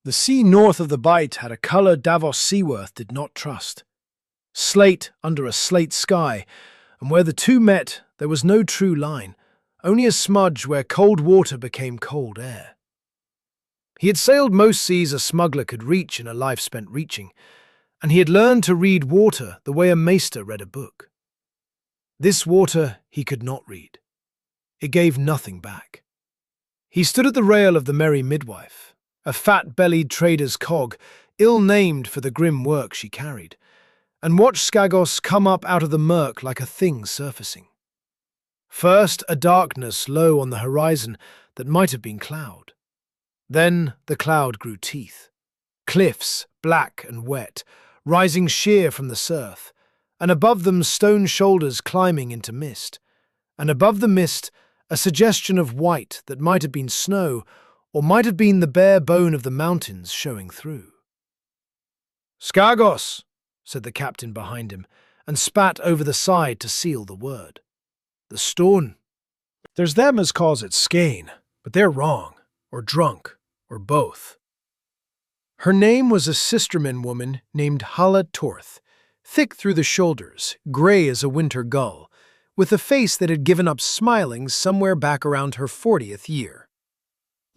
The sea north of the Bight had a colour Davos Seaworth did not trust. Slate under a slate sky, and where the two met, there was no true line, only a smudge where cold water became cold air. He had sailed most seas a smuggler could reach in a life spent reaching, and he had learned to read water the way a maester read a book. This water he could not read. It gave nothing back. He stood at the rail of the Merry Midwife, a fat-bellied trader's cog, ill-named for the grim work she carried, and watched Skagos come up out of the murk like a thing surfacing. First, a darkness low on the horizon that might have been cloud. Then the cloud grew teeth. Cliffs, black and wet, rising sheer from the surf, and above them stone shoulders climbing into mist, and above the mist a suggestion of white that might have been snow or might have been the bare bone of the mountains showing through. "Skagos," said the captain behind him, and spat over the side to seal the word. "The stone." "There's them as calls it skein, but they're wrong, or drunk, or both." Her name was a sisterman woman named Halla Torth, thick through the shoulders, grey as a winter gull, with a face that had given up smiling somewhere back around her 40th year.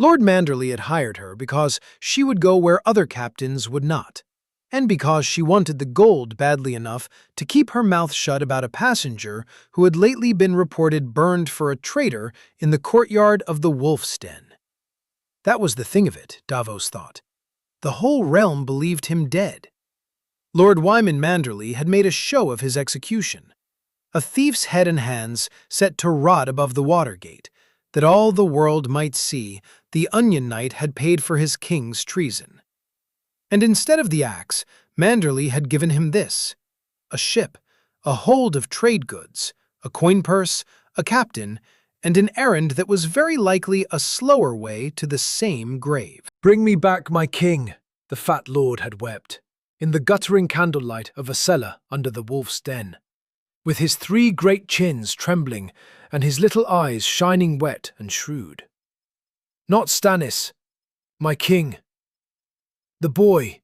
Lord Manderley had hired her because she would go where other captains would not, and because she wanted the gold badly enough to keep her mouth shut about a passenger who had lately been reported burned for a traitor in the courtyard of the Wolf's Den. That was the thing of it, Davos thought. The whole realm believed him dead. Lord Wyman Manderley had made a show of his execution, a thief's head and hands set to rot above the Watergate, that all the world might see the Onion Knight had paid for his king's treason. And instead of the axe, Manderley had given him this: a ship, a hold of trade goods, a coin purse, a captain, and an errand that was very likely a slower way to the same grave. "Bring me back my king," the fat lord had wept, in the guttering candlelight of a cellar under the Wolf's Den, with his 3 great chins trembling and his little eyes shining wet and shrewd. "Not Stannis, my king. The boy.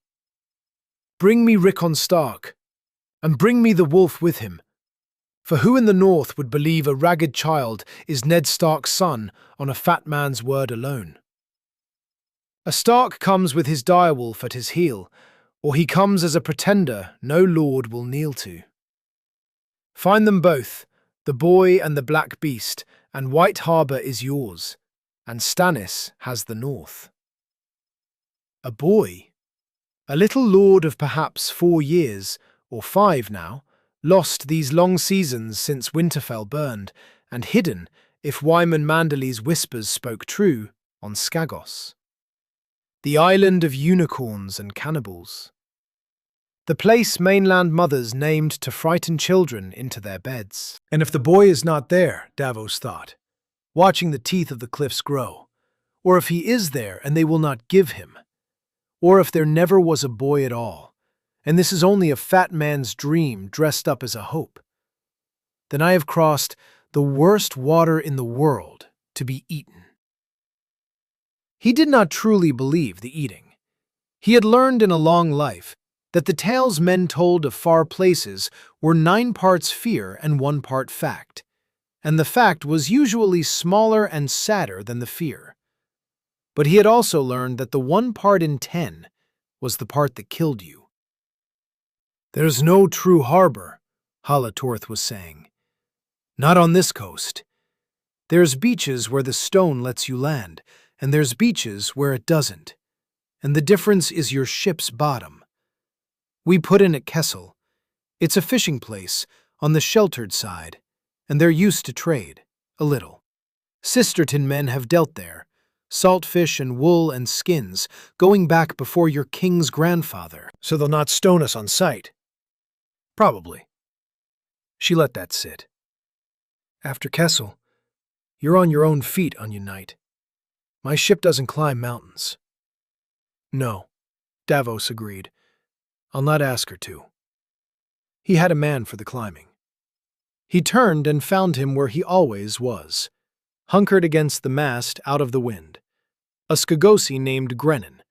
Bring me Rickon Stark, and bring me the wolf with him. For who in the north would believe a ragged child is Ned Stark's son on a fat man's word alone? A Stark comes with his direwolf at his heel, or he comes as a pretender no lord will kneel to. Find them both, the boy and the black beast, and White Harbour is yours, and Stannis has the north." A boy, a little lord of perhaps 4 years, or 5 now, lost these long seasons since Winterfell burned, and hidden, if Wyman Manderley's whispers spoke true, on Skagos. The island of unicorns and cannibals. The place mainland mothers named to frighten children into their beds. And if the boy is not there, Davos thought, watching the teeth of the cliffs grow, or if he is there and they will not give him, or if there never was a boy at all, and this is only a fat man's dream dressed up as a hope, then I have crossed the worst water in the world to be eaten. He did not truly believe the eating. He had learned in a long life that the tales men told of far places were 9 parts fear and 1 part fact, and the fact was usually smaller and sadder than the fear. But he had also learned that the 1 part in 10 was the part that killed you. "There's no true harbor," Halla Torth was saying. "Not on this coast. There's beaches where the stone lets you land, and there's beaches where it doesn't, and the difference is your ship's bottom. We put in at Kessel. It's a fishing place on the sheltered side, and they're used to trade, a little. Sisterton men have dealt there, saltfish and wool and skins, going back before your king's grandfather, so they'll not stone us on sight." "Probably." She let that sit. "After Kessel, you're on your own feet, Onion Knight. My ship doesn't climb mountains." "No," Davos agreed. "I'll not ask her to." He had a man for the climbing. He turned and found him where he always was, hunkered against the mast out of the wind, a Skagosi named Grennan,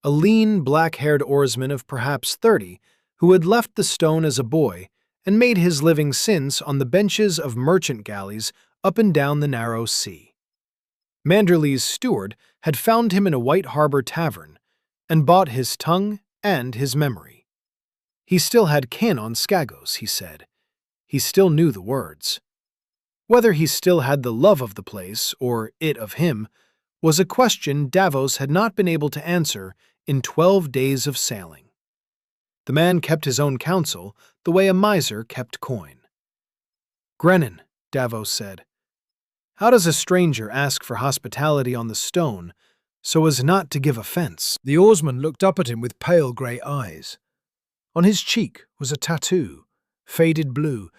a lean, black-haired oarsman of perhaps 30 who had left the stone as a boy and made his living since on the benches of merchant galleys up and down the narrow sea. Manderley's steward had found him in a White Harbor tavern and bought his tongue and his memory. He still had kin on Skagos, he said. He still knew the words. Whether he still had the love of the place, or it of him, was a question Davos had not been able to answer in 12 days of sailing. The man kept his own counsel the way a miser kept coin. "Grennan," Davos said, "how does a stranger ask for hospitality on the stone so as not to give offense?" The oarsman looked up at him with pale grey eyes. On his cheek was a tattoo, faded blue,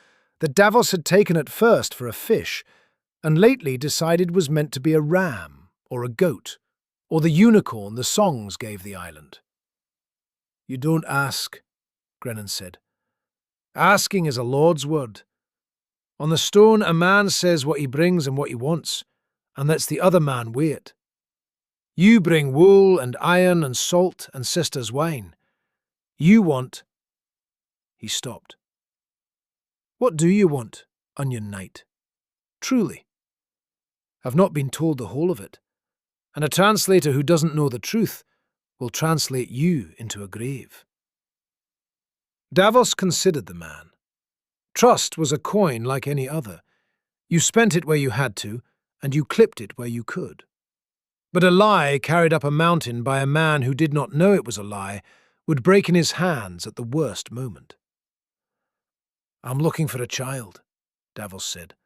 that Davos had taken at first for a fish, and lately decided was meant to be a ram, or a goat, or the unicorn the songs gave the island. "You don't ask," Grennan said. "Asking is a lord's word. On the stone, a man says what he brings and what he wants, and lets the other man weigh it. You bring wool and iron and salt and sister's wine. You want—" He stopped. "What do you want, Onion Knight? Truly? I've not been told the whole of it, and a translator who doesn't know the truth will translate you into a grave." Davos considered the man. Trust was a coin like any other. You spent it where you had to, and you clipped it where you could. But a lie carried up a mountain by a man who did not know it was a lie would break in his hands at the worst moment. "I'm looking for a child," Davos said.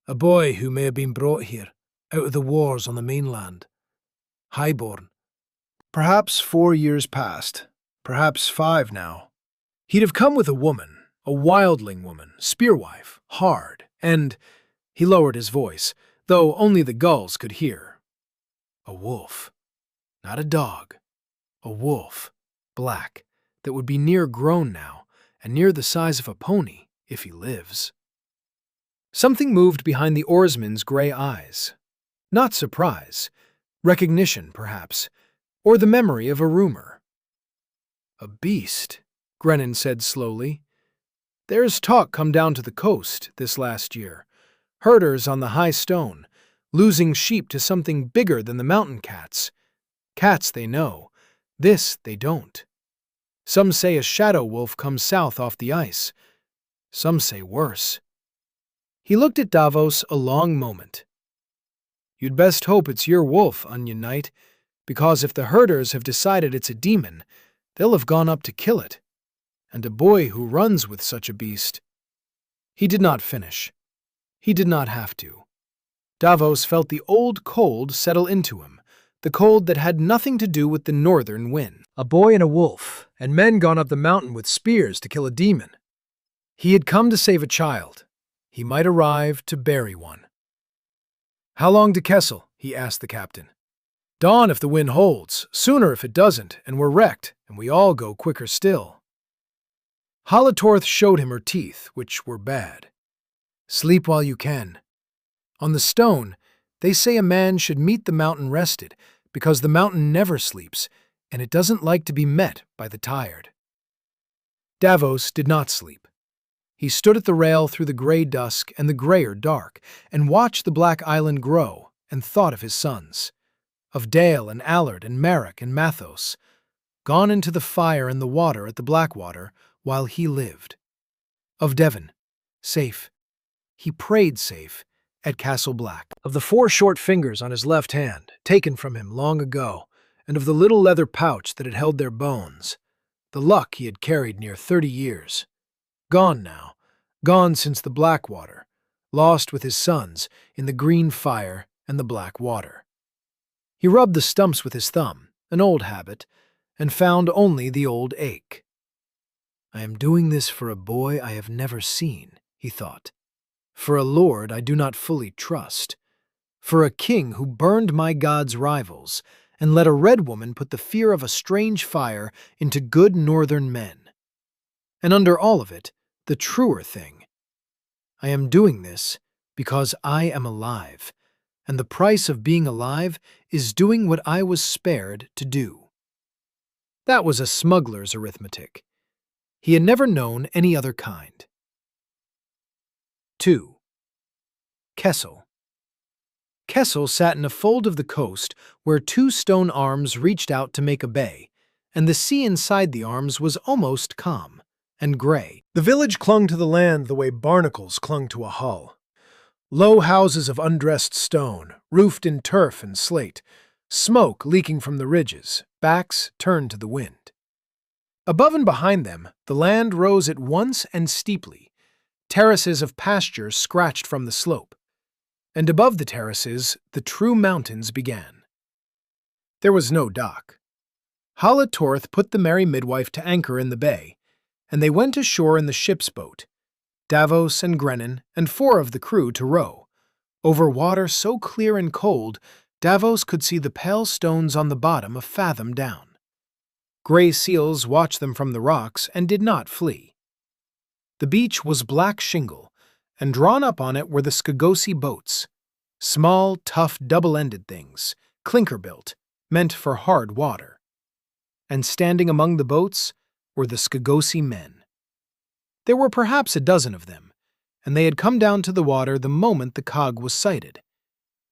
"A boy who may have been brought here, out of the wars on the mainland. Highborn. Perhaps 4 years past, perhaps 5 now. He'd have come with a woman, a wildling woman, spearwife, hard, and—" he lowered his voice, though only the gulls could hear. "A wolf. Not a dog. A wolf, black, that would be near grown now, and near the size of a pony, if he lives." Something moved behind the oarsman's grey eyes. Not surprise, recognition, perhaps, or the memory of a rumor. "A beast," Grennan said slowly. "There's talk come down to the coast this last year. Herders on the high stone, losing sheep to something bigger than the mountain cats. Cats they know, this they don't. Some say a shadow wolf comes south off the ice. Some say worse." He looked at Davos a long moment. "You'd best hope it's your wolf, Onion Knight, because if the herders have decided it's a demon, they'll have gone up to kill it. And a boy who runs with such a beast—" He did not finish. He did not have to. Davos felt the old cold settle into him, the cold that had nothing to do with the northern wind. A boy and a wolf, and men gone up the mountain with spears to kill a demon. He had come to save a child. He might arrive to bury one. "How long to Kessel?" he asked the captain. "Dawn if the wind holds, sooner if it doesn't, and we're wrecked, and we all go quicker still." Halatorth showed him her teeth, which were bad. "Sleep while you can. On the stone, they say a man should meet the mountain rested, because the mountain never sleeps, and it doesn't like to be met by the tired." Davos did not sleep. He stood at the rail through the grey dusk and the greyer dark, and watched the black island grow, and thought of his sons, of Dale and Allard and Merrick and Mathos, gone into the fire and the water at the Blackwater while he lived. Of Devon, safe, he prayed safe, at Castle Black. Of the 4 short fingers on his left hand, taken from him long ago, and of the little leather pouch that had held their bones, the luck he had carried near 30 years. Gone now, gone since the Blackwater, lost with his sons in the green fire and the black water. He rubbed the stumps with his thumb, an old habit, and found only the old ache. "I am doing this for a boy I have never seen," he thought. "For a lord I do not fully trust. For a king who burned my god's rivals and let a red woman put the fear of a strange fire into good northern men. And under all of it, the truer thing. I am doing this because I am alive, and the price of being alive is doing what I was spared to do." That was a smuggler's arithmetic. He had never known any other kind. 2. Kessel. Kessel sat in a fold of the coast where two stone arms reached out to make a bay, and the sea inside the arms was almost calm and gray. The village clung to the land the way barnacles clung to a hull. Low houses of undressed stone, roofed in turf and slate, smoke leaking from the ridges, backs turned to the wind. Above and behind them, the land rose at once and steeply, terraces of pasture scratched from the slope, and above the terraces the true mountains began. There was no dock. Halla Torth put the merry midwife to anchor in the bay, and they went ashore in the ship's boat, Davos and Grennan and 4 of the crew to row, over water so clear and cold Davos could see the pale stones on the bottom a fathom down. Gray seals watched them from the rocks and did not flee. The beach was black shingle, and drawn up on it were the Skagosi boats, small, tough, double-ended things, clinker-built, meant for hard water. And standing among the boats were the Skagosi men. There were perhaps a dozen of them, and they had come down to the water the moment the cog was sighted,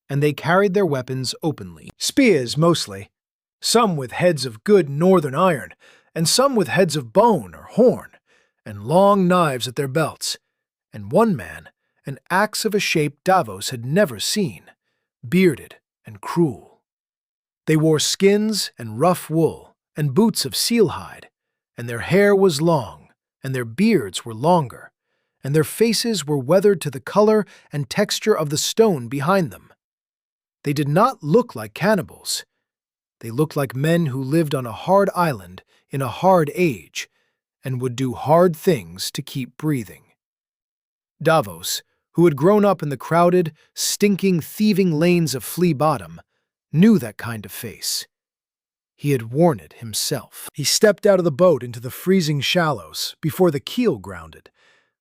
and they carried their weapons openly. Spears, mostly, some with heads of good northern iron, and some with heads of bone or horn, and long knives at their belts, and one man, an axe of a shape Davos had never seen, bearded and cruel. They wore skins and rough wool, and boots of seal hide, and their hair was long, and their beards were longer, and their faces were weathered to the color and texture of the stone behind them. They did not look like cannibals. They looked like men who lived on a hard island in a hard age and would do hard things to keep breathing. Davos, who had grown up in the crowded, stinking, thieving lanes of Flea Bottom, knew that kind of face. He had worn it himself. He stepped out of the boat into the freezing shallows before the keel grounded.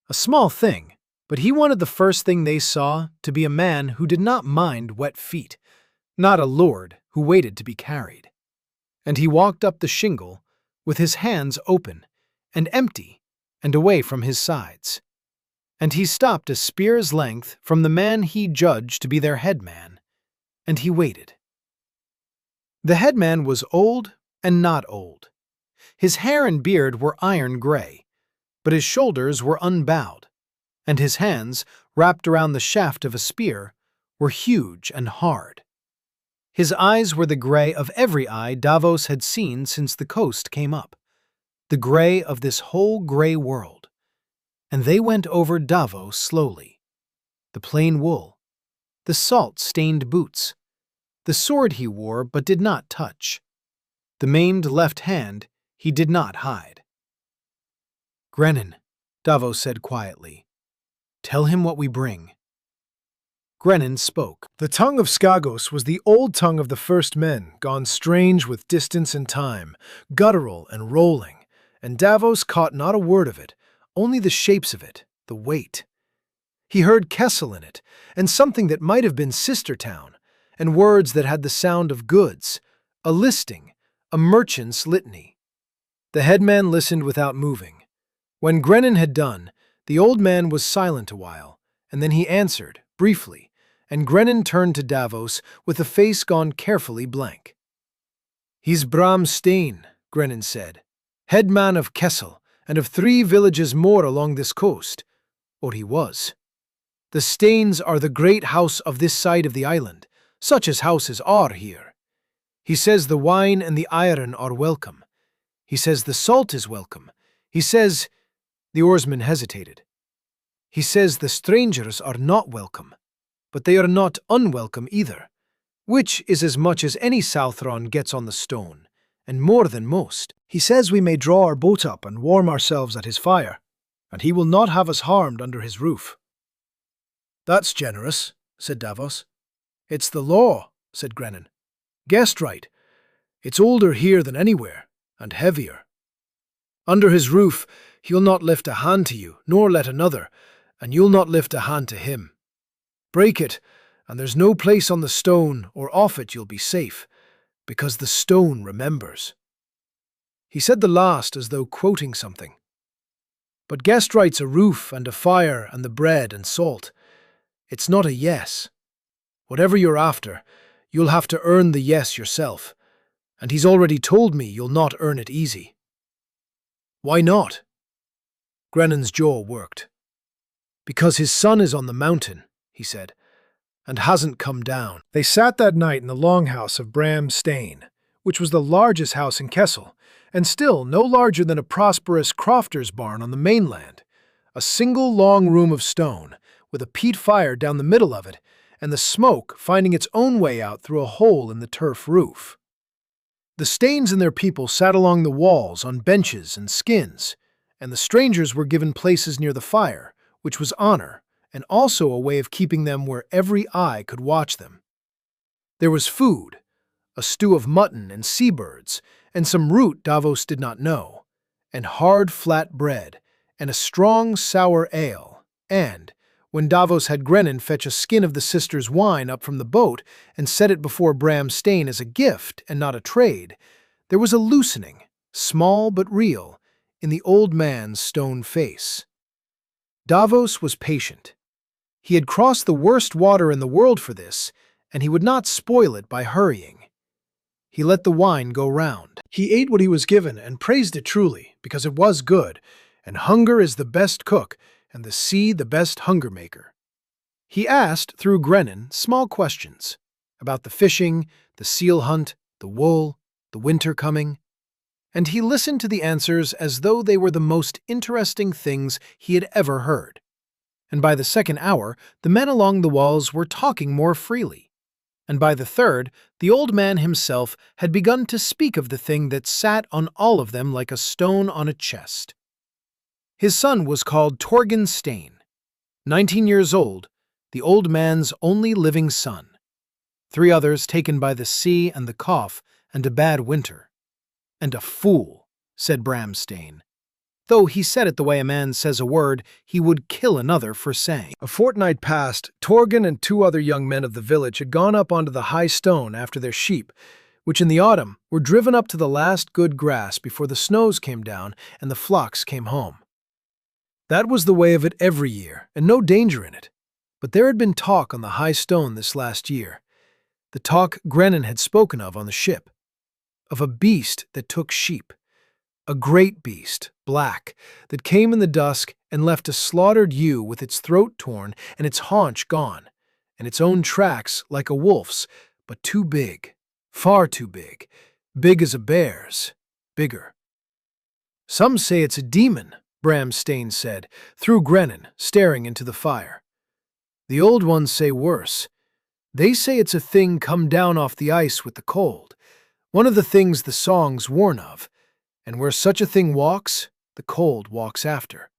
A small thing, but he wanted the first thing they saw to be a man who did not mind wet feet, not a lord who waited to be carried. And he walked up the shingle with his hands open and empty and away from his sides. And he stopped a spear's length from the man he judged to be their headman, and he waited. The headman was old and not old. His hair and beard were iron gray, but his shoulders were unbowed, and his hands, wrapped around the shaft of a spear, were huge and hard. His eyes were the gray of every eye Davos had seen since the coast came up, the gray of this whole gray world. And they went over Davos slowly. The plain wool, the salt-stained boots, the sword he wore but did not touch, the maimed left hand he did not hide. "Grennan," Davos said quietly, "tell him what we bring." Grennan spoke. The tongue of Skagos was the old tongue of the first men, gone strange with distance and time, guttural and rolling, and Davos caught not a word of it, only the shapes of it, the weight. He heard Kessel in it, and something that might have been sister town, and words that had the sound of goods, a listing, a merchant's litany. The headman listened without moving. When Grennan had done, the old man was silent a while, and then he answered, briefly, and Grennan turned to Davos with a face gone carefully blank. "He's Bram Stain," Grennan said, "headman of Kessel, and of 3 villages more along this coast, or he was. The Stains are the great house of this side of the island, such as houses are here. He says the wine and the iron are welcome. He says the salt is welcome. He says—" The oarsman hesitated. "He says the strangers are not welcome, but they are not unwelcome either, which is as much as any Southron gets on the stone, and more than most. He says we may draw our boat up and warm ourselves at his fire, and he will not have us harmed under his roof." "That's generous," said Davos. "It's the law," said Grennan. "Guessed right. It's older here than anywhere, and heavier. Under his roof, he'll not lift a hand to you, nor let another, and you'll not lift a hand to him. Break it, and there's no place on the stone or off it you'll be safe, because the stone remembers." He said the last as though quoting something. But guest writes a roof and a fire and the bread and salt. It's not a yes. Whatever you're after, you'll have to earn the yes yourself, and he's already told me you'll not earn it easy. Why not? Grennan's jaw worked. Because his son is on the mountain, he said, and hasn't come down. They sat that night in the longhouse of Bram Stain, which was the largest house in Kessel, and still no larger than a prosperous crofter's barn on the mainland. A single long room of stone, with a peat fire down the middle of it, and the smoke finding its own way out through a hole in the turf roof. The Stains and their people sat along the walls on benches and skins, and the strangers were given places near the fire, which was honor, and also a way of keeping them where every eye could watch them. There was food, a stew of mutton and seabirds, and some root Davos did not know, and hard flat bread, and a strong sour ale, and, when Davos had Grennan fetch a skin of the sisters' wine up from the boat and set it before Bram Stain as a gift and not a trade, there was a loosening, small but real, in the old man's stone face. Davos was patient. He had crossed the worst water in the world for this, and he would not spoil it by hurrying. He let the wine go round. He ate what he was given and praised it truly, because it was good, and hunger is the best cook, and the sea the best hunger-maker. He asked, through Grennan, small questions about the fishing, the seal hunt, the wool, the winter coming, and he listened to the answers as though they were the most interesting things he had ever heard. And by the second hour, the men along the walls were talking more freely. And by the third, the old man himself had begun to speak of the thing that sat on all of them like a stone on a chest. His son was called Torgen Stain, 19 years old, the old man's only living son. 3 others taken by the sea and the cough and a bad winter. And a fool, said Bram Stain. Though he said it the way a man says a word he would kill another for saying. A fortnight passed. Torgen and 2 other young men of the village had gone up onto the high stone after their sheep, which in the autumn were driven up to the last good grass before the snows came down and the flocks came home. That was the way of it every year, and no danger in it. But there had been talk on the high stone this last year, the talk Grennan had spoken of on the ship, of a beast that took sheep, a great beast, black, that came in the dusk and left a slaughtered ewe with its throat torn and its haunch gone, and its own tracks like a wolf's, but too big, far too big, big as a bear's, bigger. Some say it's a demon, Bram Stain said, through Grennan, staring into the fire. The old ones say worse. They say it's a thing come down off the ice with the cold, one of the things the songs warn of, and where such a thing walks, the cold walks after.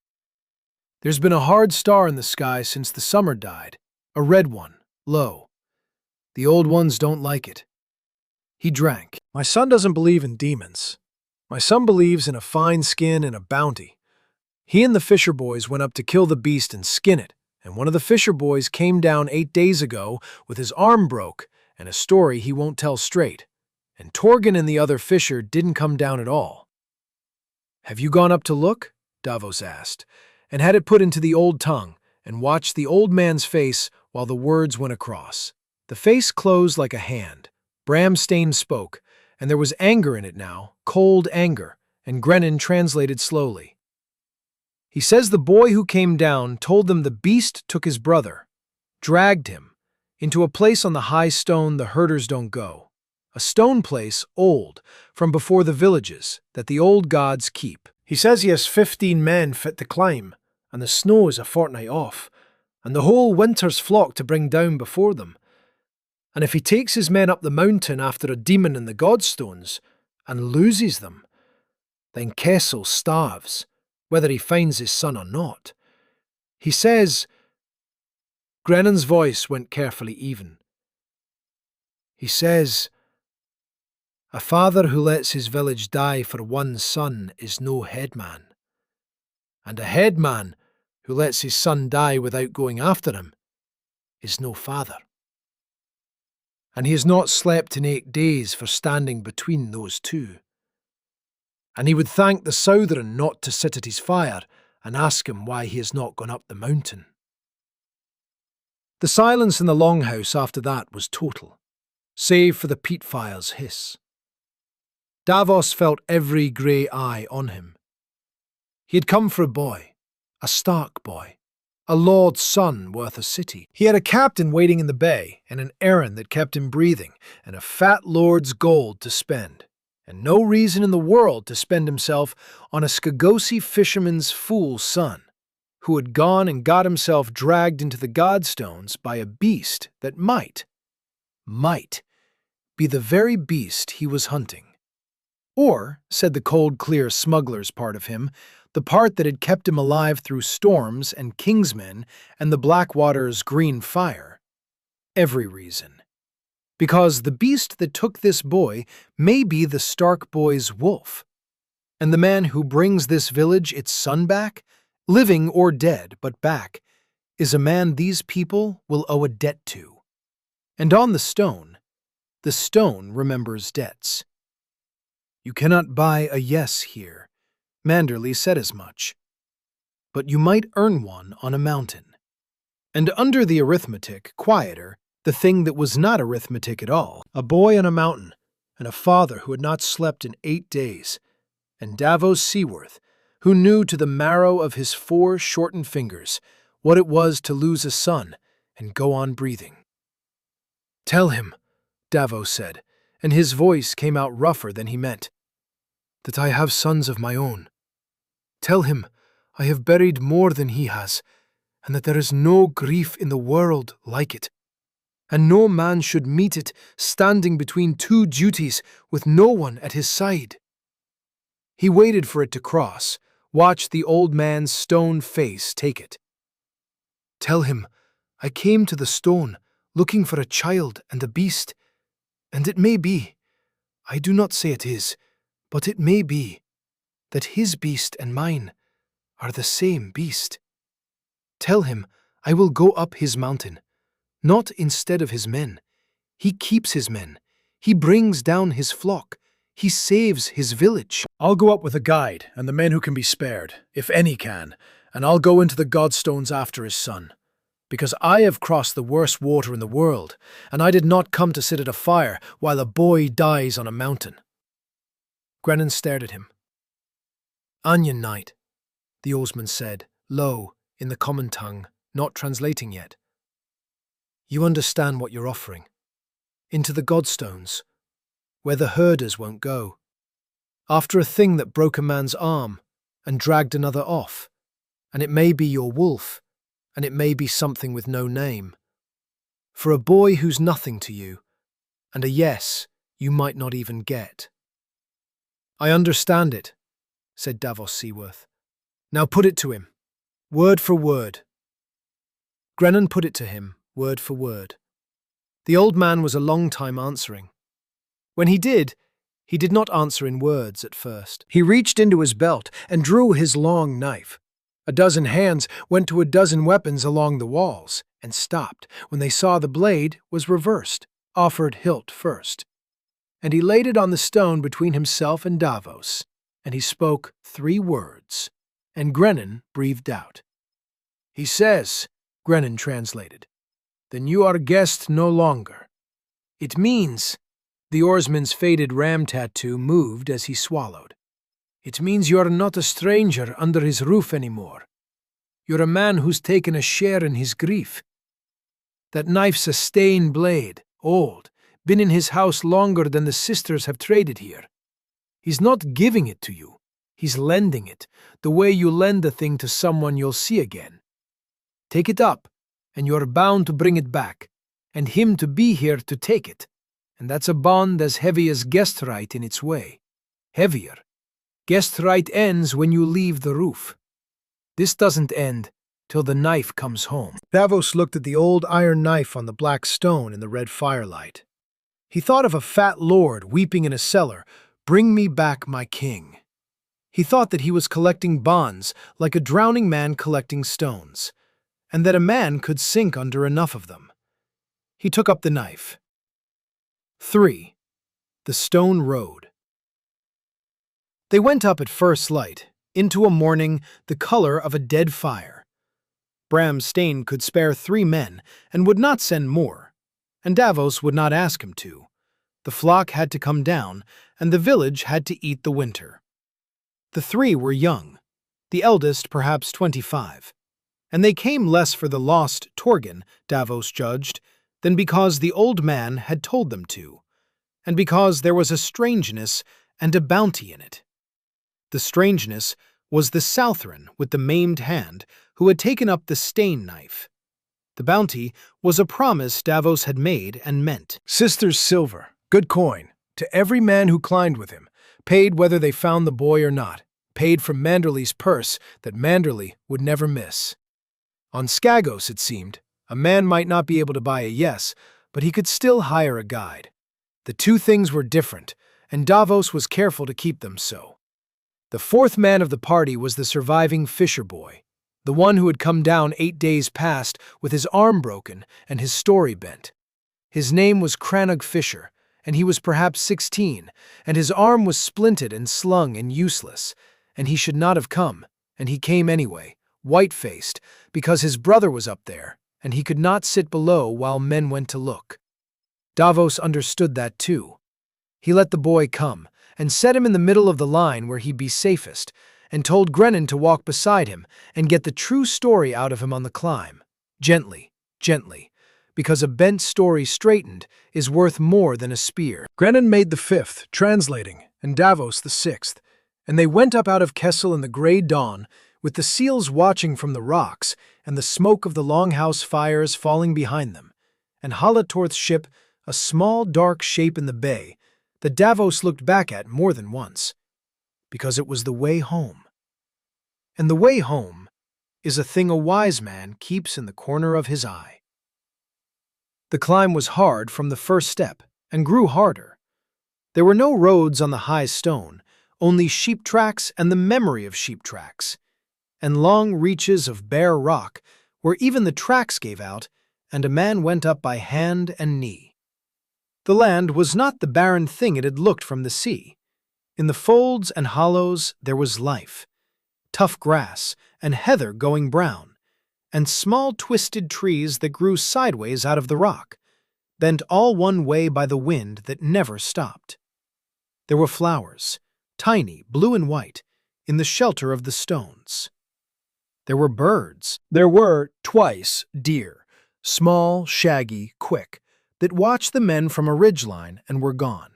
There's been a hard star in the sky since the summer died, a red one, low. The old ones don't like it. He drank. My son doesn't believe in demons. My son believes in a fine skin and a bounty. He and the fisher boys went up to kill the beast and skin it, and one of the fisher boys came down 8 days ago with his arm broke and a story he won't tell straight. And Torgen and the other fisher didn't come down at all. Have you gone up to look? Davos asked, and had it put into the old tongue, and watched the old man's face while the words went across. The face closed like a hand. Bram Stain spoke, and there was anger in it now, cold anger, and Grennan translated slowly. He says the boy who came down told them the beast took his brother, dragged him, into a place on the high stone the herders don't go. A stone place, old, from before the villages, that the old gods keep. He says he has 15 men fit to climb, and the snow is a fortnight off, and the whole winter's flock to bring down before them. And if he takes his men up the mountain after a demon in the godstones, and loses them, then Kessel starves, whether he finds his son or not. He says... Grennan's voice went carefully even. He says... A father who lets his village die for one son is no headman. And a headman who lets his son die without going after him is no father. And he has not slept in 8 days for standing between those two. and he would thank the Southron not to sit at his fire and ask him why he has not gone up the mountain. The silence in the longhouse after that was total, save for the peat fire's hiss. Davos felt every grey eye on him. He had come for a boy, a Stark boy, a lord's son worth a city. He had a captain waiting in the bay, and an errand that kept him breathing, and a fat lord's gold to spend, and no reason in the world to spend himself on a Skagosi fisherman's fool son, who had gone and got himself dragged into the Godstones by a beast that might be the very beast he was hunting. Or, said the cold, clear smuggler's part of him, the part that had kept him alive through storms and kingsmen and the Blackwater's green fire. Every reason. Because the beast that took this boy may be the Stark boy's wolf, and the man who brings this village its son back, living or dead, but back, is a man these people will owe a debt to. And on the stone remembers debts. You cannot buy a yes here. Manderley said as much. But you might earn one on a mountain. And under the arithmetic, quieter, the thing that was not arithmetic at all, a boy on a mountain, and a father who had not slept in 8 days, and Davos Seaworth, who knew to the marrow of his 4 shortened fingers what it was to lose a son and go on breathing. Tell him, Davos said, and his voice came out rougher than he meant, that I have sons of my own. Tell him I have buried more than he has, and that there is no grief in the world like it, and no man should meet it standing between 2 duties with no one at his side. He waited for it to cross, watched the old man's stone face take it. Tell him I came to the stone looking for a child and a beast, and it may be, I do not say it is, but it may be, that his beast and mine are the same beast. Tell him I will go up his mountain, not instead of his men. He keeps his men. He brings down his flock. He saves his village. I'll go up with a guide and the men who can be spared, if any can, and I'll go into the Godstones after his son. Because I have crossed the worst water in the world, and I did not come to sit at a fire while a boy dies on a mountain. Grennan stared at him. Onion Knight, the oarsman said, low, in the common tongue, not translating yet. You understand what you're offering. Into the Godstones, where the herders won't go. After a thing that broke a man's arm and dragged another off, and it may be your wolf, and it may be something with no name. For a boy who's nothing to you, and a yes you might not even get. I understand it, said Davos Seaworth. Now put it to him, word for word. Grennan put it to him, word for word. The old man was a long time answering. When he did not answer in words at first. He reached into his belt and drew his long knife. A dozen hands went to a dozen weapons along the walls, and stopped when they saw the blade was reversed, offered hilt first. And he laid it on the stone between himself and Davos, and he spoke 3 words, and Grennan breathed out. He says, Grennan translated, then you are guest no longer. It means, the oarsman's faded ram tattoo moved as he swallowed. It means you're not a stranger under his roof anymore. You're a man who's taken a share in his grief. That knife's a stained blade, old, been in his house longer than the sisters have traded here. He's not giving it to you. He's lending it, the way you lend a thing to someone you'll see again. Take it up, and you're bound to bring it back, and him to be here to take it. And that's a bond as heavy as guest right in its way. Heavier. Guest right ends when you leave the roof. This doesn't end till the knife comes home. Davos looked at the old iron knife on the black stone in the red firelight. He thought of a fat lord weeping in a cellar, "Bring me back my king." He thought that he was collecting bonds like a drowning man collecting stones, and that a man could sink under enough of them. He took up the knife. 3. The Stone Road. They went up at first light, into a morning the color of a dead fire. Bram Stain could spare 3 men and would not send more, and Davos would not ask him to. The flock had to come down, and the village had to eat the winter. The 3 were young, the eldest perhaps 25, and they came less for the lost Torgon, Davos judged, than because the old man had told them to, and because there was a strangeness and a bounty in it. The strangeness was the Southron with the maimed hand who had taken up the Stain knife. The bounty was a promise Davos had made and meant. Sisters' silver, good coin, to every man who climbed with him, paid whether they found the boy or not, paid from Manderley's purse that Manderley would never miss. On Skagos, it seemed, a man might not be able to buy a yes, but he could still hire a guide. The 2 things were different, and Davos was careful to keep them so. The 4th man of the party was the surviving fisher boy, the one who had come down 8 days past with his arm broken and his story bent. His name was Crannog Fisher, and he was perhaps 16, and his arm was splinted and slung and useless, and he should not have come, and he came anyway, white-faced, because his brother was up there, and he could not sit below while men went to look. Davos understood that too. He let the boy come, and set him in the middle of the line where he'd be safest, and told Grennan to walk beside him and get the true story out of him on the climb. Gently, gently, because a bent story straightened is worth more than a spear. Grennan made the 5th, translating, and Davos the 6th, and they went up out of Kessel in the grey dawn, with the seals watching from the rocks and the smoke of the longhouse fires falling behind them, and Halatorth's ship, a small dark shape in the bay, that Davos looked back at more than once, because it was the way home. And the way home is a thing a wise man keeps in the corner of his eye. The climb was hard from the first step, and grew harder. There were no roads on the high stone, only sheep tracks and the memory of sheep tracks, and long reaches of bare rock where even the tracks gave out, and a man went up by hand and knee. The land was not the barren thing it had looked from the sea. In the folds and hollows there was life, tough grass and heather going brown, and small twisted trees that grew sideways out of the rock, bent all one way by the wind that never stopped. There were flowers, tiny, blue and white, in the shelter of the stones. There were birds. There were, twice, deer, small, shaggy, quick, that watched the men from a ridgeline and were gone.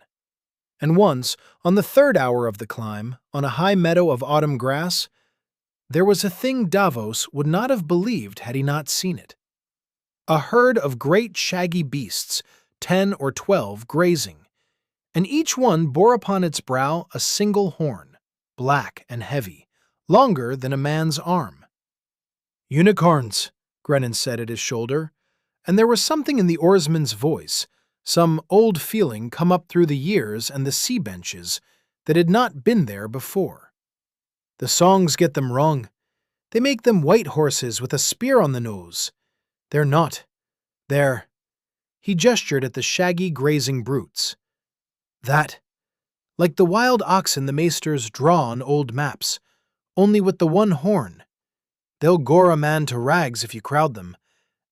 And once, on the 3rd hour of the climb, on a high meadow of autumn grass, there was a thing Davos would not have believed had he not seen it. A herd of great shaggy beasts, 10 or 12, grazing, and each one bore upon its brow a single horn, black and heavy, longer than a man's arm. "Unicorns," Grennan said at his shoulder, and there was something in the oarsman's voice, some old feeling come up through the years and the sea benches that had not been there before. "The songs get them wrong. They make them white horses with a spear on the nose. They're not. They're—" He gestured at the shaggy grazing brutes. "That, like the wild oxen the maesters draw on old maps, only with the one horn. They'll gore a man to rags if you crowd them,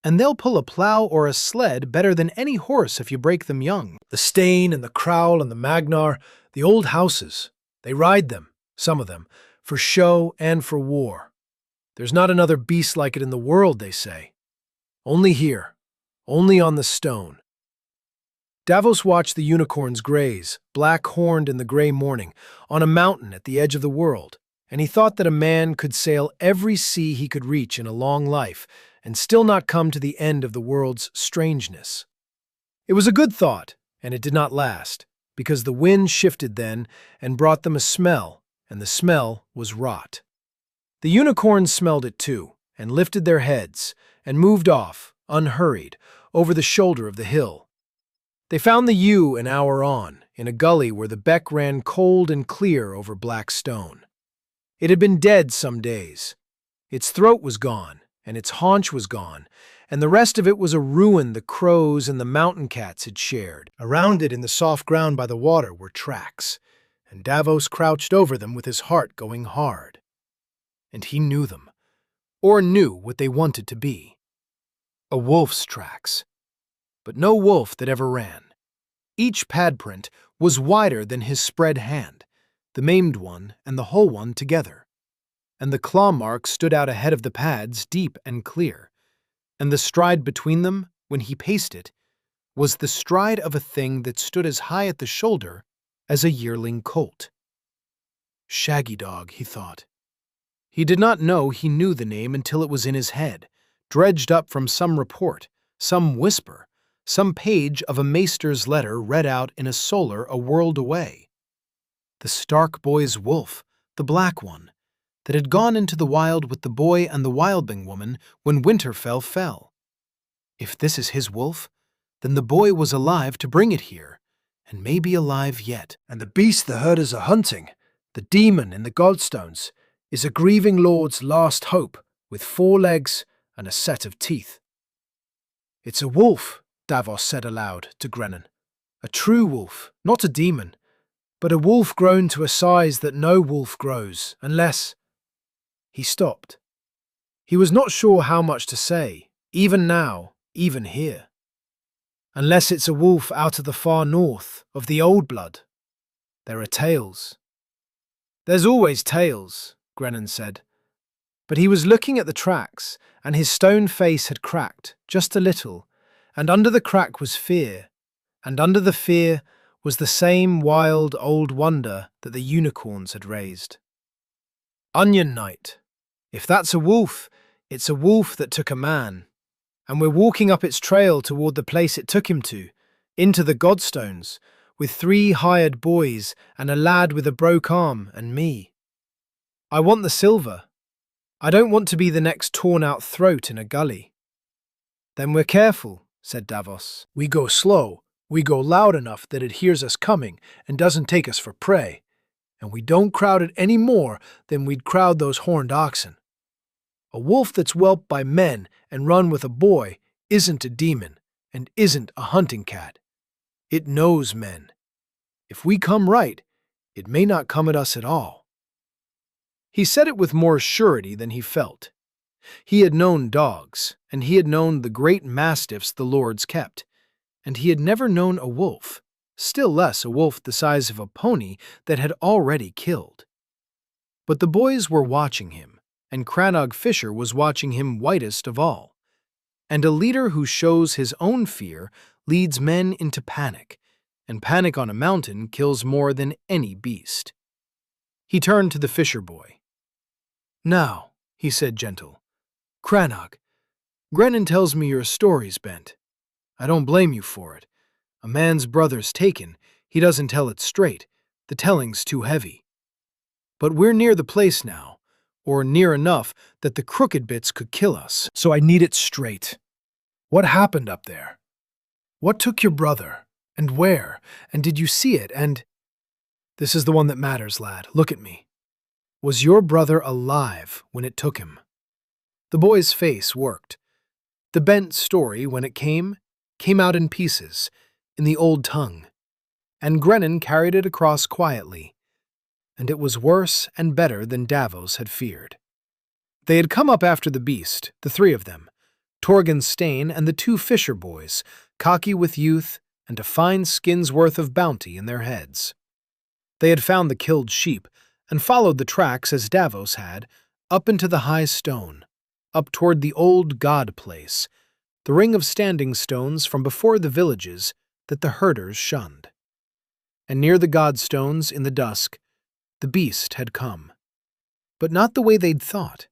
and they'll pull a plow or a sled better than any horse if you break them young. The Stain and the Crowl and the Magnar, the old houses, they ride them, some of them, for show and for war. There's not another beast like it in the world, they say. Only here, only on the stone." Davos watched the unicorns graze, black-horned in the gray morning, on a mountain at the edge of the world, and he thought that a man could sail every sea he could reach in a long life and still not come to the end of the world's strangeness. It was a good thought, and it did not last, because the wind shifted then and brought them a smell, and the smell was rot. The unicorns smelled it too, and lifted their heads, and moved off, unhurried, over the shoulder of the hill. They found the ewe an hour on, in a gully where the beck ran cold and clear over black stone. It had been dead some days. Its throat was gone, and its haunch was gone, and the rest of it was a ruin the crows and the mountain cats had shared. Around it in the soft ground by the water were tracks, and Davos crouched over them with his heart going hard. And he knew them, or knew what they wanted to be. A wolf's tracks, but no wolf that ever ran. Each pad print was wider than his spread hand, the maimed one and the whole one together. And the claw mark stood out ahead of the pads deep and clear, and the stride between them, when he paced it, was the stride of a thing that stood as high at the shoulder as a yearling colt. Shaggy Dog, he thought. He did not know he knew the name until it was in his head, dredged up from some report, some whisper, some page of a maester's letter read out in a solar a world away. The Stark boy's wolf, the black one, that had gone into the wild with the boy and the wildling woman when Winterfell fell. If this is his wolf, then the boy was alive to bring it here, and may be alive yet. And the beast the herders are hunting, the demon in the Godstones, is a grieving lord's last hope, with 4 legs and a set of teeth. It's a wolf, Davos said aloud to Grennan. A true wolf, not a demon, but a wolf grown to a size that no wolf grows, unless... He stopped. He was not sure how much to say, even now, even here. Unless it's a wolf out of the far north, of the old blood. There are tales. There's always tales, Grennan said. But he was looking at the tracks, and his stone face had cracked, just a little, and under the crack was fear, and under the fear was the same wild old wonder that the unicorns had raised. Onion Knight. If that's a wolf, it's a wolf that took a man, and we're walking up its trail toward the place it took him to, into the Godstones, with 3 hired boys and a lad with a broke arm and me. I want the silver. I don't want to be the next torn-out throat in a gully. Then we're careful, said Davos. We go slow, we go loud enough that it hears us coming and doesn't take us for prey, and we don't crowd it any more than we'd crowd those horned oxen. A wolf that's whelped by men and run with a boy isn't a demon and isn't a hunting cat. It knows men. If we come right, it may not come at us at all. He said it with more surety than he felt. He had known dogs, and he had known the great mastiffs the lords kept, and he had never known a wolf, still less a wolf the size of a pony that had already killed. But the boys were watching him, and Crannog Fisher was watching him whitest of all. And a leader who shows his own fear leads men into panic, and panic on a mountain kills more than any beast. He turned to the fisher boy. Now, he said gentle, Crannog, Grennan tells me your story's bent. I don't blame you for it. A man's brother's taken, he doesn't tell it straight, the telling's too heavy. But we're near the place now, or near enough that the crooked bits could kill us, so I need it straight. What happened up there? What took your brother? And where? And did you see it? And... This is the one that matters, lad. Look at me. Was your brother alive when it took him? The boy's face worked. The bent story, when it came out in pieces, in the old tongue, and Grennan carried it across quietly, and it was worse and better than Davos had feared. They had come up after the beast, the 3 of them, Torgon Stain and the 2 fisher boys, cocky with youth and a fine skin's worth of bounty in their heads. They had found the killed sheep and followed the tracks as Davos had, up into the high stone, up toward the old god place, the ring of standing stones from before the villages that the herders shunned. And near the godstones in the dusk, the beast had come. But not the way they'd thought.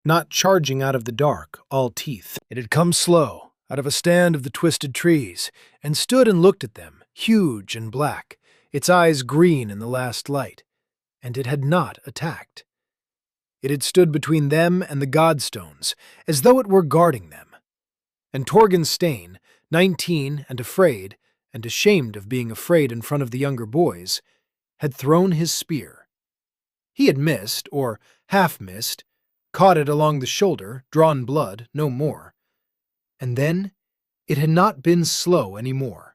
Not charging out of the dark, all teeth. It had come slow, out of a stand of the twisted trees, and stood and looked at them, huge and black, its eyes green in the last light, and it had not attacked. It had stood between them and the godstones, as though it were guarding them. And Torgon Stain, 19 and afraid, and ashamed of being afraid in front of the younger boys, had thrown his spear. He had missed, or half-missed, caught it along the shoulder, drawn blood, no more. And then it had not been slow any more.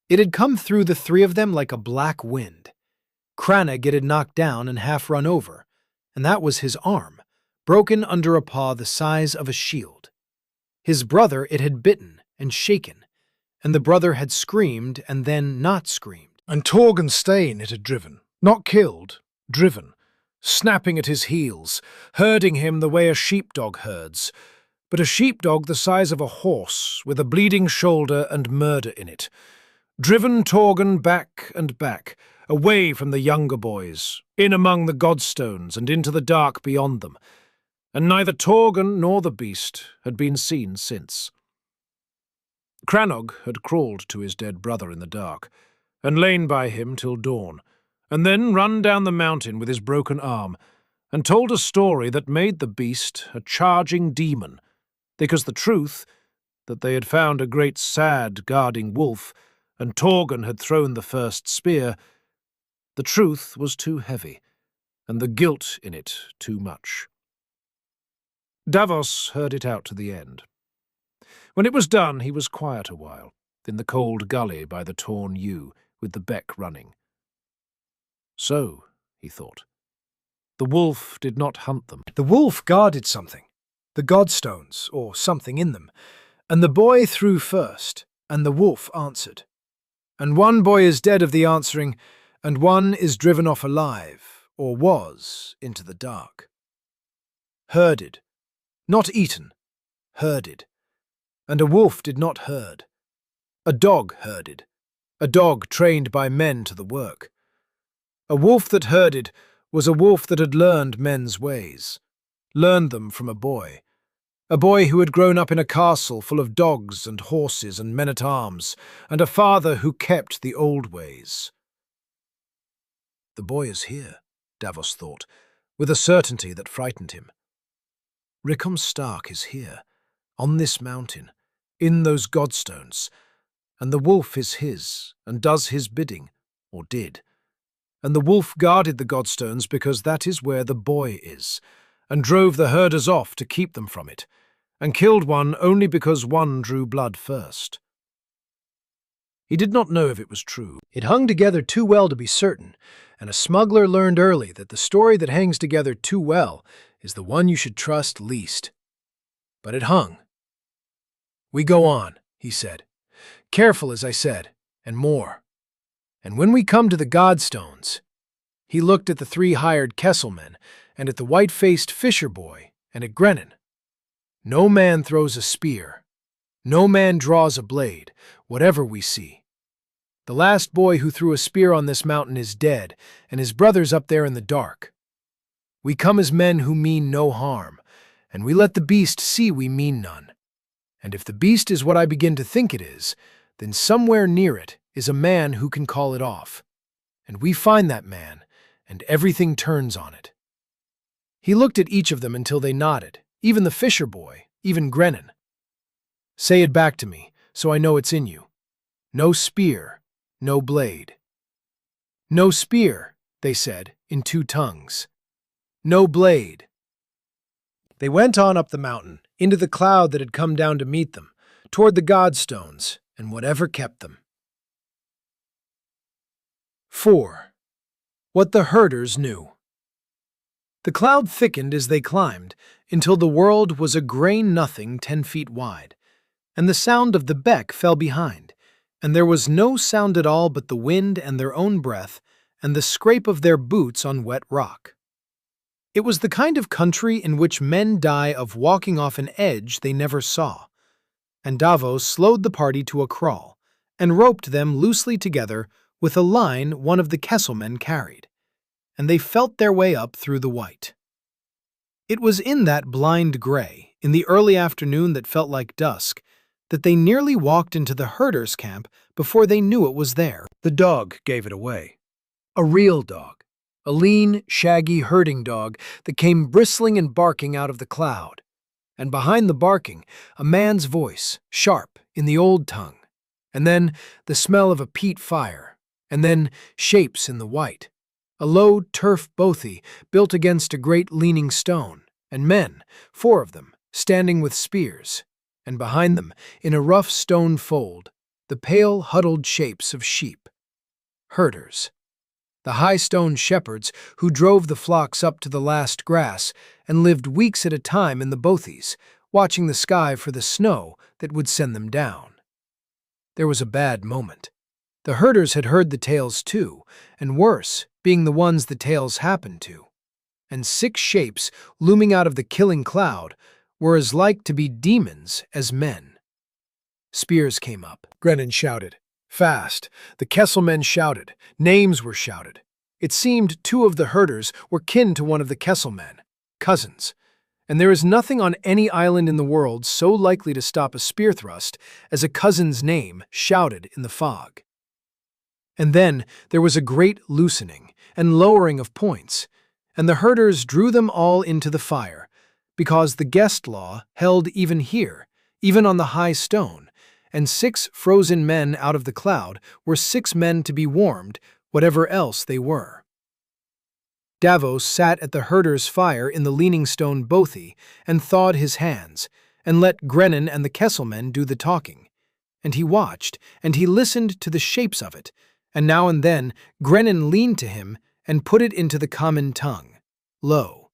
It had come through the 3 of them like a black wind, Crannog it had knocked down and half run over, and that was his arm, broken under a paw the size of a shield. His brother it had bitten and shaken, and the brother had screamed and then not screamed. And Torg and Stain it had driven, not killed, driven, snapping at his heels, herding him the way a sheepdog herds, but a sheepdog the size of a horse, with a bleeding shoulder and murder in it. Driven Torgen back and back, away from the younger boys, in among the godstones and into the dark beyond them, and neither Torgen nor the beast had been seen since. Crannog had crawled to his dead brother in the dark, and lain by him till dawn, and then run down the mountain with his broken arm, and told a story that made the beast a charging demon, because the truth, that they had found a great sad guarding wolf, and Torgen had thrown the first spear, the truth was too heavy, and the guilt in it too much. Davos heard it out to the end. When it was done, he was quiet a while, in the cold gully by the torn yew, with the beck running. So, he thought, the wolf did not hunt them. The wolf guarded something, the godstones, or something in them, and the boy threw first, and the wolf answered. And one boy is dead of the answering, and one is driven off alive, or was, into the dark. Herded, not eaten, herded. And a wolf did not herd. A dog herded, a dog trained by men to the work. A wolf that herded was a wolf that had learned men's ways, learned them from a boy who had grown up in a castle full of dogs and horses and men-at-arms, and a father who kept the old ways. The boy is here, Davos thought, with a certainty that frightened him. Rickon Stark is here, on this mountain, in those godstones, and the wolf is his, and does his bidding, or did. And the wolf guarded the godstones because that is where the boy is, and drove the herders off to keep them from it, and killed one only because one drew blood first. He did not know if it was true. It hung together too well to be certain, and a smuggler learned early that the story that hangs together too well is the one you should trust least. But it hung. "We go on," he said. "Careful, as I said, and more. And when we come to the Godstones," he looked at the 3 hired Kesselmen, and at the white-faced fisher boy, and at Grennan. "No man throws a spear. No man draws a blade, whatever we see. The last boy who threw a spear on this mountain is dead, and his brother's up there in the dark. We come as men who mean no harm, and we let the beast see we mean none. And if the beast is what I begin to think it is, then somewhere near it is a man who can call it off. And we find that man, and everything turns on it." He looked at each of them until they nodded, even the fisher boy, even Grennan. "Say it back to me, so I know it's in you. No spear, no blade." "No spear," they said, in 2 tongues. "No blade." They went on up the mountain, into the cloud that had come down to meet them, toward the Godstones, and whatever kept them. 4. What the herders knew. The cloud thickened as they climbed, until the world was a gray nothing 10 feet wide, and the sound of the beck fell behind, and there was no sound at all but the wind and their own breath and the scrape of their boots on wet rock. It was the kind of country in which men die of walking off an edge they never saw, and Davos slowed the party to a crawl, and roped them loosely together with a line one of the Kesselmen carried, and they felt their way up through the white. It was in that blind gray, in the early afternoon that felt like dusk, that they nearly walked into the herders' camp before they knew it was there. The dog gave it away. A real dog. A lean, shaggy herding dog that came bristling and barking out of the cloud. And behind the barking, a man's voice, sharp, in the old tongue. And then the smell of a peat fire. And then shapes in the white. A low turf bothy built against a great leaning stone. And men, 4 of them, standing with spears. And behind them, in a rough stone fold, the pale, huddled shapes of sheep. Herders. the high-stone shepherds who drove the flocks up to the last grass and lived weeks at a time in the bothies, watching the sky for the snow that would send them down. There was a bad moment. The herders had heard the tales too, and worse, being the ones the tales happened to. And 6 shapes looming out of the killing cloud were as like to be demons as men. Spears came up. Grennan shouted. Fast. The Kesselmen shouted. Names were shouted. It seemed 2 of the herders were kin to one of the Kesselmen, cousins. And there is nothing on any island in the world so likely to stop a spear thrust as a cousin's name shouted in the fog. And then there was a great loosening and lowering of points, and the herders drew them all into the fire, because the guest law held even here, even on the high stone, and 6 frozen men out of the cloud were 6 men to be warmed, whatever else they were. Davos sat at the herders' fire in the leaning stone bothy and thawed his hands, and let Grennan and the Kesselmen do the talking. And he watched, and he listened to the shapes of it, and now and then Grennan leaned to him and put it into the common tongue, low.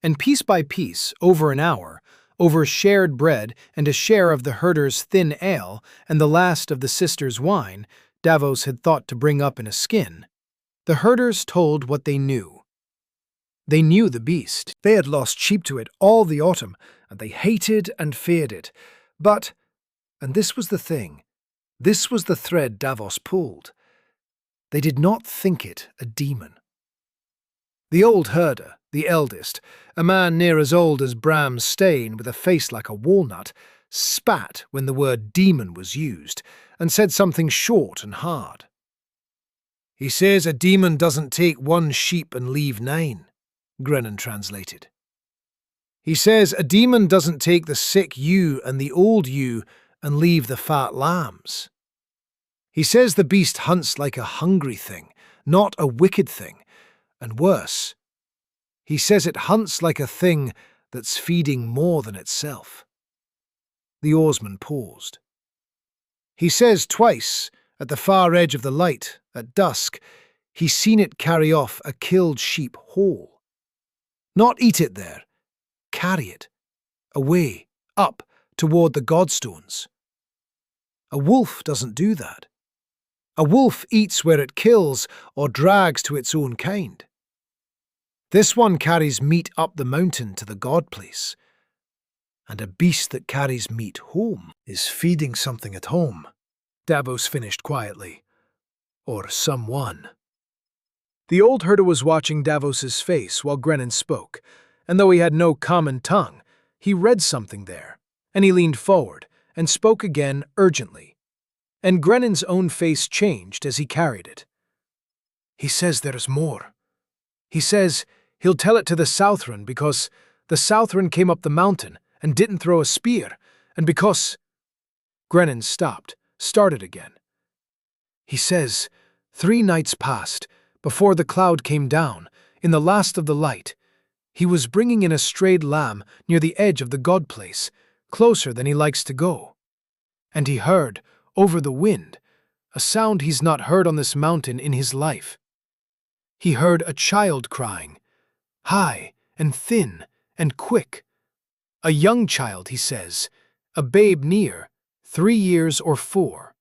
And piece by piece, over an hour, over shared bread and a share of the herders' thin ale and the last of the sisters' wine Davos had thought to bring up in a skin, the herders told what they knew. They knew the beast. They had lost sheep to it all the autumn, and they hated and feared it. But, and this was the thing, this was the thread Davos pulled, they did not think it a demon. The old herder, the eldest, a man near as old as Bram Stain with a face like a walnut, spat when the word demon was used, and said something short and hard. He says a demon doesn't take 1 sheep and leave 9, Grennan translated. He says a demon doesn't take the sick ewe and the old ewe and leave the fat lambs. He says the beast hunts like a hungry thing, not a wicked thing, and worse, he says it hunts like a thing that's feeding more than itself. The oarsman paused. He says twice, at the far edge of the light, at dusk, he's seen it carry off a killed sheep whole. Not eat it there, carry it, away, up, toward the godstones. A wolf doesn't do that. A wolf eats where it kills or drags to its own kind. This one carries meat up the mountain to the god place. And a beast that carries meat home is feeding something at home, Davos finished quietly. Or someone. The old herder was watching Davos's face while Grennan spoke, and though he had no common tongue, he read something there, and he leaned forward and spoke again urgently. And Grennan's own face changed as he carried it. He says there's more. He says he'll tell it to the Southron because the Southron came up the mountain and didn't throw a spear, and because... Grennan stopped, started again. He says 3 nights passed, before the cloud came down, in the last of the light. He was bringing in a strayed lamb near the edge of the god place, closer than he likes to go. And he heard, over the wind, a sound he's not heard on this mountain in his life. He heard a child crying, high and thin and quick. A young child, he says, a babe near, 3 years or 4.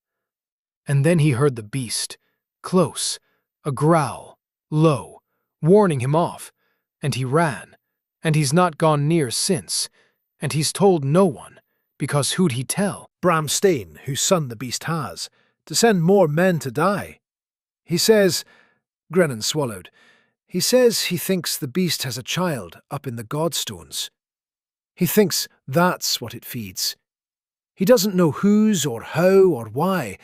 And then he heard the beast, close, a growl, low, warning him off, and he ran, and he's not gone near since, and he's told no one, because who'd he tell? Bram Stain, whose son the beast has, to send more men to die. He says, Grennan swallowed, he says he thinks the beast has a child up in the godstones. He thinks that's what it feeds. He doesn't know whose or how or why,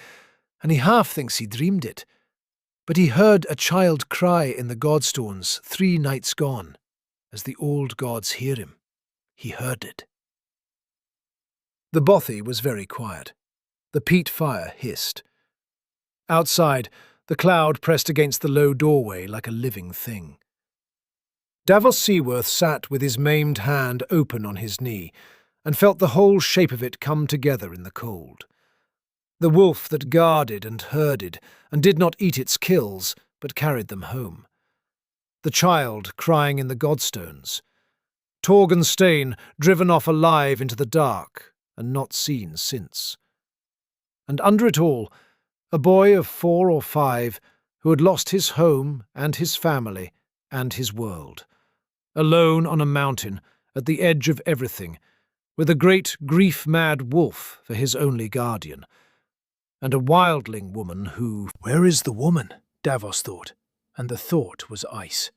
and he half thinks he dreamed it. But he heard a child cry in the godstones 3 nights gone, as the old gods hear him. He heard it. The bothy was very quiet. The peat fire hissed. Outside, the cloud pressed against the low doorway like a living thing. Davos Seaworth sat with his maimed hand open on his knee, and felt the whole shape of it come together in the cold. The wolf that guarded and herded, and did not eat its kills, but carried them home. The child crying in the godstones. Torgenstein driven off alive into the dark and not seen since. And under it all, a boy of 4 or 5 who had lost his home and his family and his world. Alone on a mountain at the edge of everything, with a great grief-mad wolf for his only guardian. And a wildling woman who— Where is the woman? Davos thought, and the thought was ice.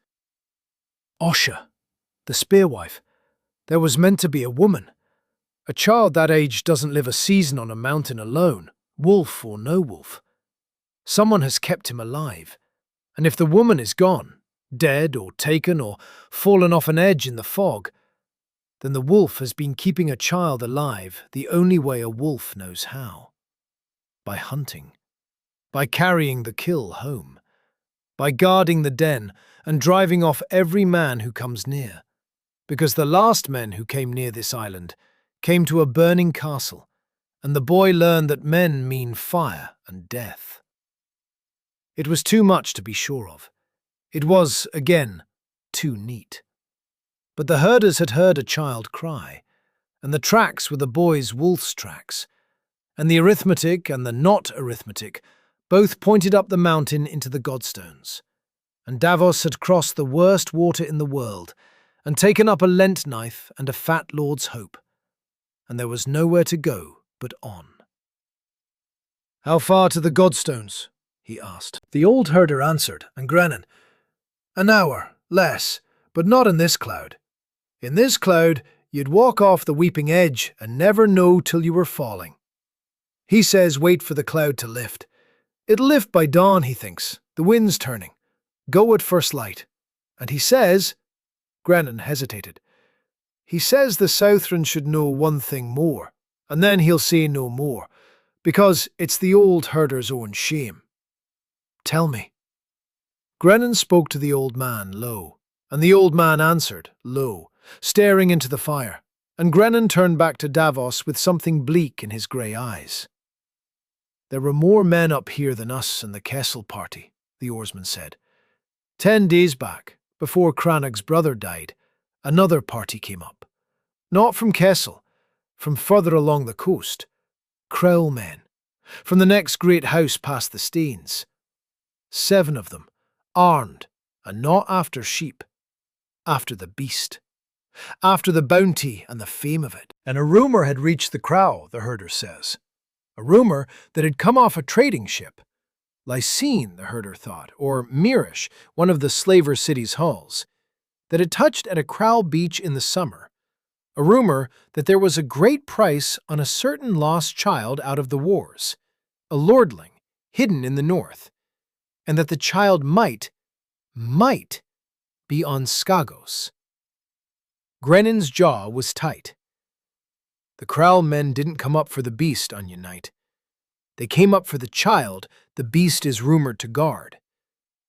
Osha, the spearwife. There was meant to be a woman. A child that age doesn't live a season on a mountain alone, wolf or no wolf. Someone has kept him alive, and if the woman is gone, dead or taken or fallen off an edge in the fog, then the wolf has been keeping a child alive the only way a wolf knows how. By hunting. By carrying the kill home. By guarding the den and driving off every man who comes near. Because the last men who came near this island came to a burning castle, and the boy learned that men mean fire and death. It was too much to be sure of. It was, again, too neat. But the herders had heard a child cry, and the tracks were the boy's wolf's tracks, and the arithmetic and the not arithmetic both pointed up the mountain into the Godstones. And Davos had crossed the worst water in the world, and taken up a lent knife and a fat lord's hope, and there was nowhere to go but on. "How far to the Godstones?" he asked. The old herder answered, and grinning, "An hour, less, but not in this cloud. In this cloud, you'd walk off the weeping edge and never know till you were falling. He says wait for the cloud to lift. It'll lift by dawn, he thinks. The wind's turning. Go at first light. And he says—" Grennan hesitated. "He says the Southron should know one thing more, and then he'll say no more, because it's the old herder's own shame." "Tell me." Grennan spoke to the old man low, and the old man answered low, staring into the fire, and Grennan turned back to Davos with something bleak in his grey eyes. "There were more men up here than us in the Kessel party," the oarsman said. 10 days back, before Crannog's brother died, another party came up. Not from Kessel, from further along the coast. Crow men, from the next great house past the Staines. 7 of them, armed, and not after sheep, after the beast, after the bounty and the fame of it. And a rumour had reached the Crow, the herder says. A rumour that had come off a trading ship. Lysine, the herder thought, or Mirish, one of the slaver city's hulls, that had touched at a Crow beach in the summer. A rumour that there was a great price on a certain lost child out of the wars, a lordling, hidden in the north, and that the child might be on Skagos. Grennan's jaw was tight. The Crow men didn't come up for the beast, Onion Knight. They came up for the child the beast is rumored to guard,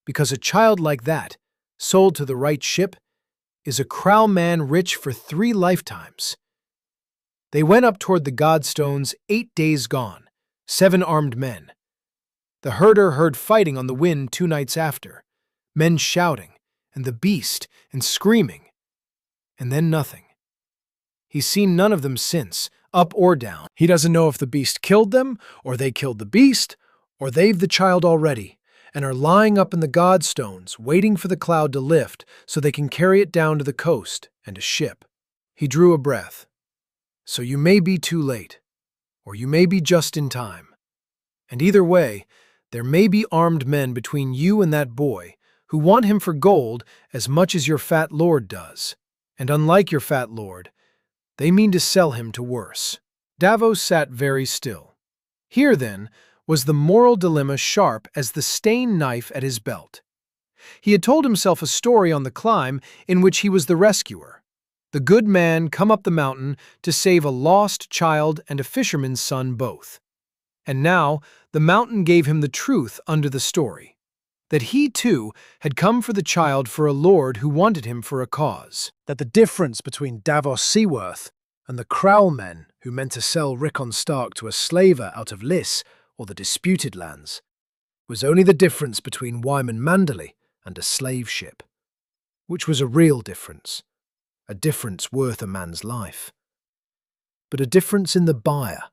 because a child like that, sold to the right ship, is a Crow man rich for 3 lifetimes. They went up toward the Godstones 8 days gone, 7 armed men. The herder heard fighting on the wind 2 nights after, men shouting, and the beast, and screaming, and then nothing. He's seen none of them since, up or down. He doesn't know if the beast killed them, or they killed the beast, or they've the child already, and are lying up in the Godstones, waiting for the cloud to lift so they can carry it down to the coast and a ship. He drew a breath. So you may be too late, or you may be just in time. And either way, there may be armed men between you and that boy who want him for gold as much as your fat lord does. And unlike your fat lord, they mean to sell him to worse. Davos sat very still. Here, then, was the moral dilemma sharp as the Stain knife at his belt. He had told himself a story on the climb in which he was the rescuer, the good man come up the mountain to save a lost child and a fisherman's son both. And now the mountain gave him the truth under the story, that he too had come for the child for a lord who wanted him for a cause, that the difference between Davos Seaworth and the Crow men who meant to sell Rickon Stark to a slaver out of Lys or the disputed lands was only the difference between Wyman Manderley and a slave ship, which was a real difference, a difference worth a man's life. But a difference in the buyer,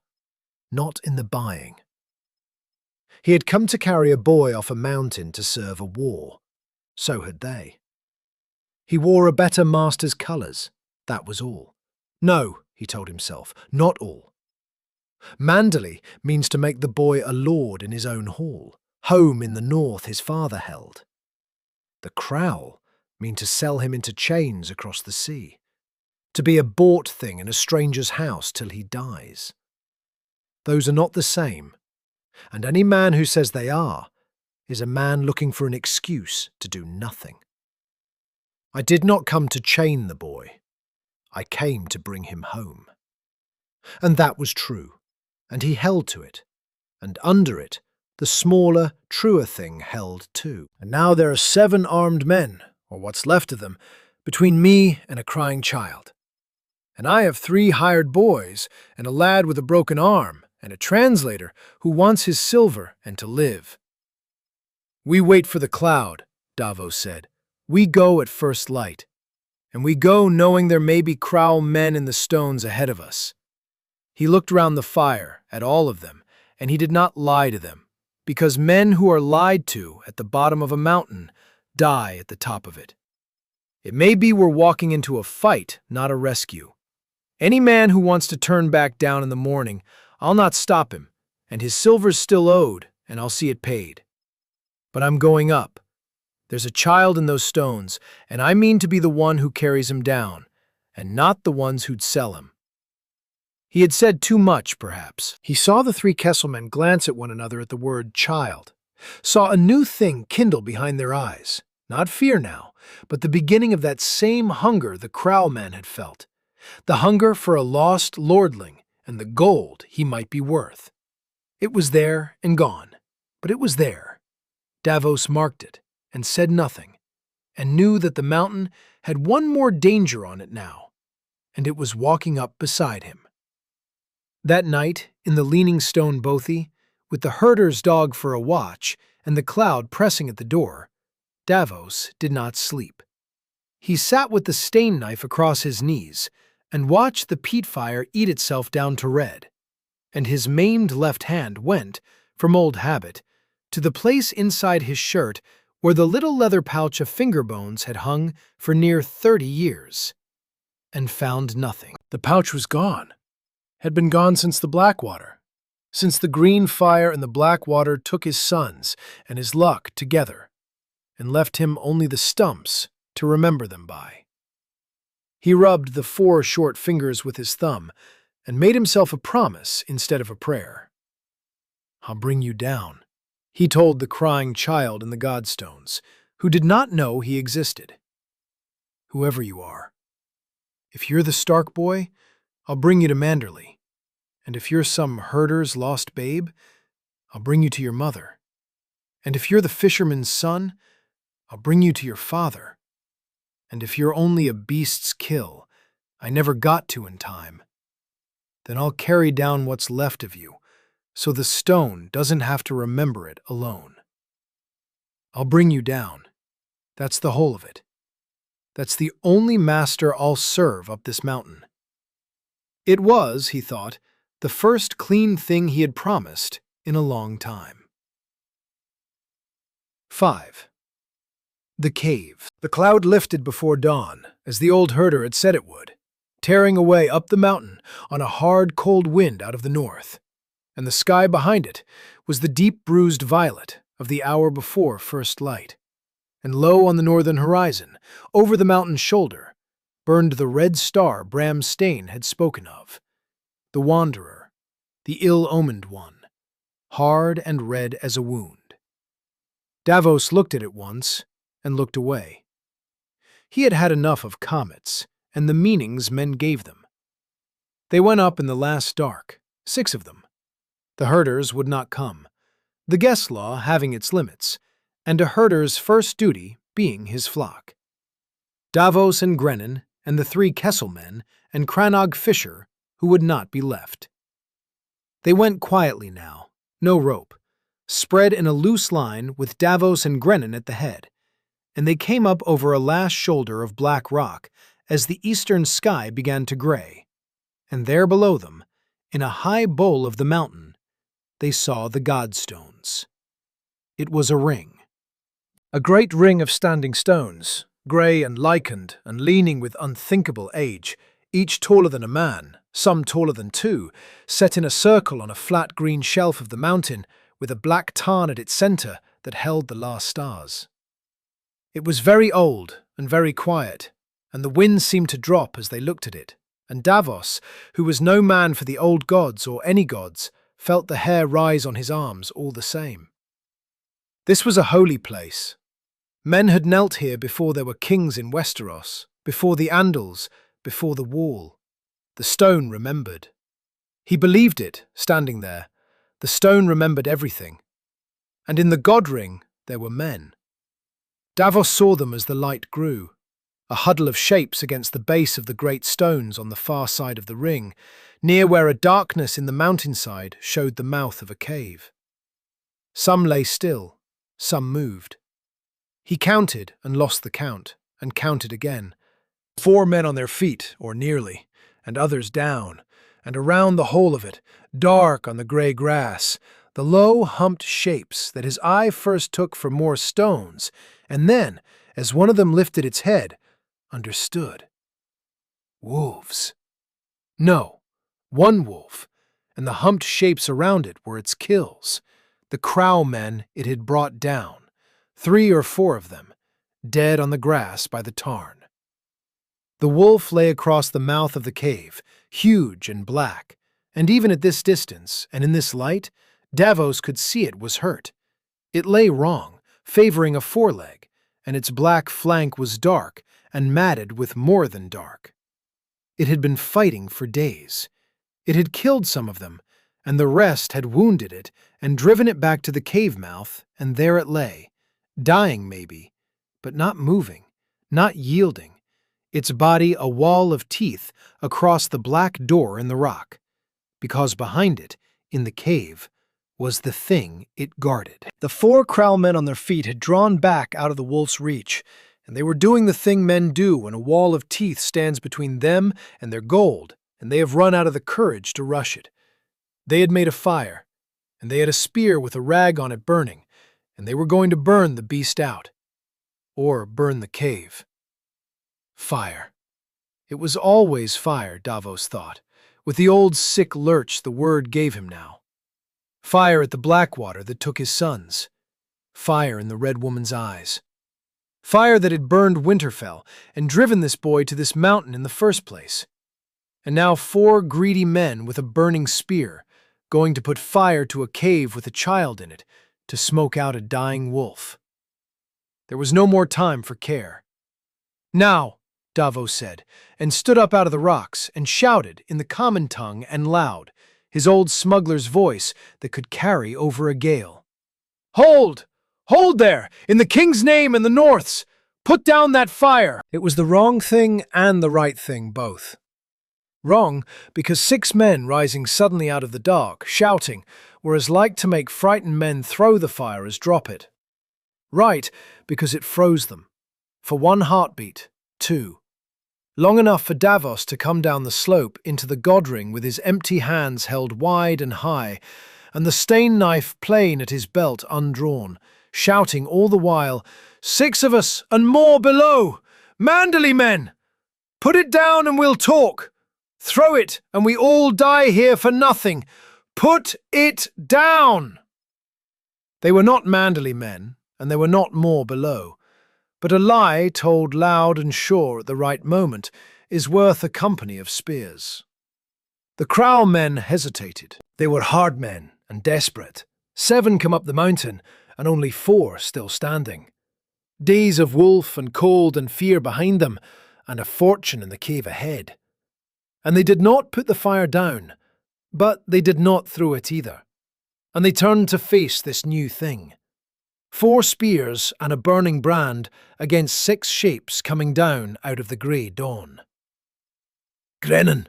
not in the buying. He had come to carry a boy off a mountain to serve a war. So had they. He wore a better master's colours, that was all. No, he told himself, not all. Manderley means to make the boy a lord in his own hall, home in the north his father held. The Crowl mean to sell him into chains across the sea, to be a bought thing in a stranger's house till he dies. Those are not the same, and any man who says they are is a man looking for an excuse to do nothing. I did not come to chain the boy. I came to bring him home. And that was true, and he held to it, and under it the smaller, truer thing held too. And now there are 7 armed men, or what's left of them, between me and a crying child. And I have 3 hired boys, and a lad with a broken arm, and a translator who wants his silver and to live. We wait for the cloud, Davos said. We go at first light, and we go knowing there may be Crowl men in the stones ahead of us. He looked round the fire at all of them, and he did not lie to them, because men who are lied to at the bottom of a mountain die at the top of it. It may be we're walking into a fight, not a rescue. Any man who wants to turn back down in the morning, I'll not stop him, and his silver's still owed, and I'll see it paid. But I'm going up. There's a child in those stones, and I mean to be the one who carries him down, and not the ones who'd sell him. He had said too much, perhaps. He saw the 3 Kesselmen glance at one another at the word child, saw a new thing kindle behind their eyes, not fear now, but the beginning of that same hunger the Crowl man had felt, the hunger for a lost lordling and the gold he might be worth. It was there and gone, but it was there. Davos marked it and said nothing, and knew that the mountain had one more danger on it now, and it was walking up beside him. That night, in the leaning stone bothy, with the herder's dog for a watch and the cloud pressing at the door, Davos did not sleep. He sat with the stain knife across his knees and watched the peat fire eat itself down to red, and his maimed left hand went, from old habit, to the place inside his shirt where the little leather pouch of finger bones had hung for near 30 years, and found nothing. The pouch was gone, had been gone since the Blackwater, since the green fire and the Blackwater took his sons and his luck together, and left him only the stumps to remember them by. He rubbed the 4 short fingers with his thumb and made himself a promise instead of a prayer. I'll bring you down, he told the crying child in the Godstones, who did not know he existed. Whoever you are. If you're the Stark boy, I'll bring you to Manderley. And if you're some herder's lost babe, I'll bring you to your mother. And if you're the fisherman's son, I'll bring you to your father. And if you're only a beast's kill I never got to in time, then I'll carry down what's left of you, so the stone doesn't have to remember it alone. I'll bring you down. That's the whole of it. That's the only master I'll serve up this mountain. It was, he thought, the first clean thing he had promised in a long time. 5. The cave. The cloud lifted before dawn, as the old herder had said it would, tearing away up the mountain on a hard, cold wind out of the north, and the sky behind it was the deep bruised violet of the hour before first light, and low on the northern horizon, over the mountain's shoulder, burned the red star Bram Stain had spoken of, the wanderer, the ill-omened one, hard and red as a wound. Davos looked at it once, and looked away. He had had enough of comets and the meanings men gave them. They went up in the last dark, 6 of them. The herders would not come, the guest law having its limits, and a herder's first duty being his flock. Davos and Grennan and the 3 Kesselmen and Crannog Fisher who would not be left. They went quietly now, no rope, spread in a loose line with Davos and Grennan at the head, and they came up over a last shoulder of black rock as the eastern sky began to gray. And there below them, in a high bowl of the mountain, they saw the Godstones. It was a ring. A great ring of standing stones, grey and lichened and leaning with unthinkable age, each taller than a man, some taller than two, set in a circle on a flat green shelf of the mountain with a black tarn at its centre that held the last stars. It was very old and very quiet, and the wind seemed to drop as they looked at it, and Davos, who was no man for the old gods or any gods, felt the hair rise on his arms all the same. This was a holy place. Men had knelt here before there were kings in Westeros, before the Andals, before the Wall. The stone remembered. He believed it, standing there. The stone remembered everything. And in the god ring there were men. Davos saw them as the light grew, a huddle of shapes against the base of the great stones on the far side of the ring, near where a darkness in the mountainside showed the mouth of a cave. Some lay still, some moved. He counted and lost the count, and counted again. 4 men on their feet, or nearly, and others down, and around the whole of it, dark on the grey grass, the low, humped shapes that his eye first took for more stones, and then, as one of them lifted its head, understood. Wolves. No, one wolf, and the humped shapes around it were its kills, the crow men it had brought down, 3 or 4 of them, dead on the grass by the tarn. The wolf lay across the mouth of the cave, huge and black, and even at this distance, and in this light, Davos could see it was hurt. It lay wrong, favoring a foreleg, and its black flank was dark and matted with more than dark. It had been fighting for days. It had killed some of them, and the rest had wounded it and driven it back to the cave mouth, and there it lay, dying maybe, but not moving, not yielding, its body a wall of teeth across the black door in the rock, because behind it, in the cave, was the thing it guarded. The 4 crowmen on their feet had drawn back out of the wolf's reach, and they were doing the thing men do when a wall of teeth stands between them and their gold, and they have run out of the courage to rush it. They had made a fire, and they had a spear with a rag on it burning, and they were going to burn the beast out, or burn the cave. Fire. It was always fire, Davos thought, with the old sick lurch the word gave him now. Fire at the Blackwater that took his sons. Fire in the Red Woman's eyes. Fire that had burned Winterfell and driven this boy to this mountain in the first place. And now 4 greedy men with a burning spear, going to put fire to a cave with a child in it, to smoke out a dying wolf. There was no more time for care. Now, Davos said, and stood up out of the rocks and shouted in the common tongue and loud, his old smuggler's voice that could carry over a gale. Hold! Hold there! In the king's name and the North's! Put down that fire! It was the wrong thing and the right thing both. Wrong, because 6 men rising suddenly out of the dark, shouting, were as like to make frightened men throw the fire as drop it. Right, because it froze them. For 1 heartbeat, 2. Long enough for Davos to come down the slope into the godring with his empty hands held wide and high, and the stane knife plain at his belt undrawn, shouting all the while, 6 of us and more below! Manderley men! Put it down and we'll talk! Throw it and we all die here for nothing! Put it down! They were not Manderley men, and there were not more below. But a lie told loud and sure at the right moment is worth a company of spears. The Crow men hesitated. They were hard men and desperate. 7 come up the mountain, and only 4 still standing. Days of wolf and cold and fear behind them, and a fortune in the cave ahead. And they did not put the fire down, but they did not throw it either. And they turned to face this new thing. 4 spears and a burning brand against 6 shapes coming down out of the grey dawn. Grennan,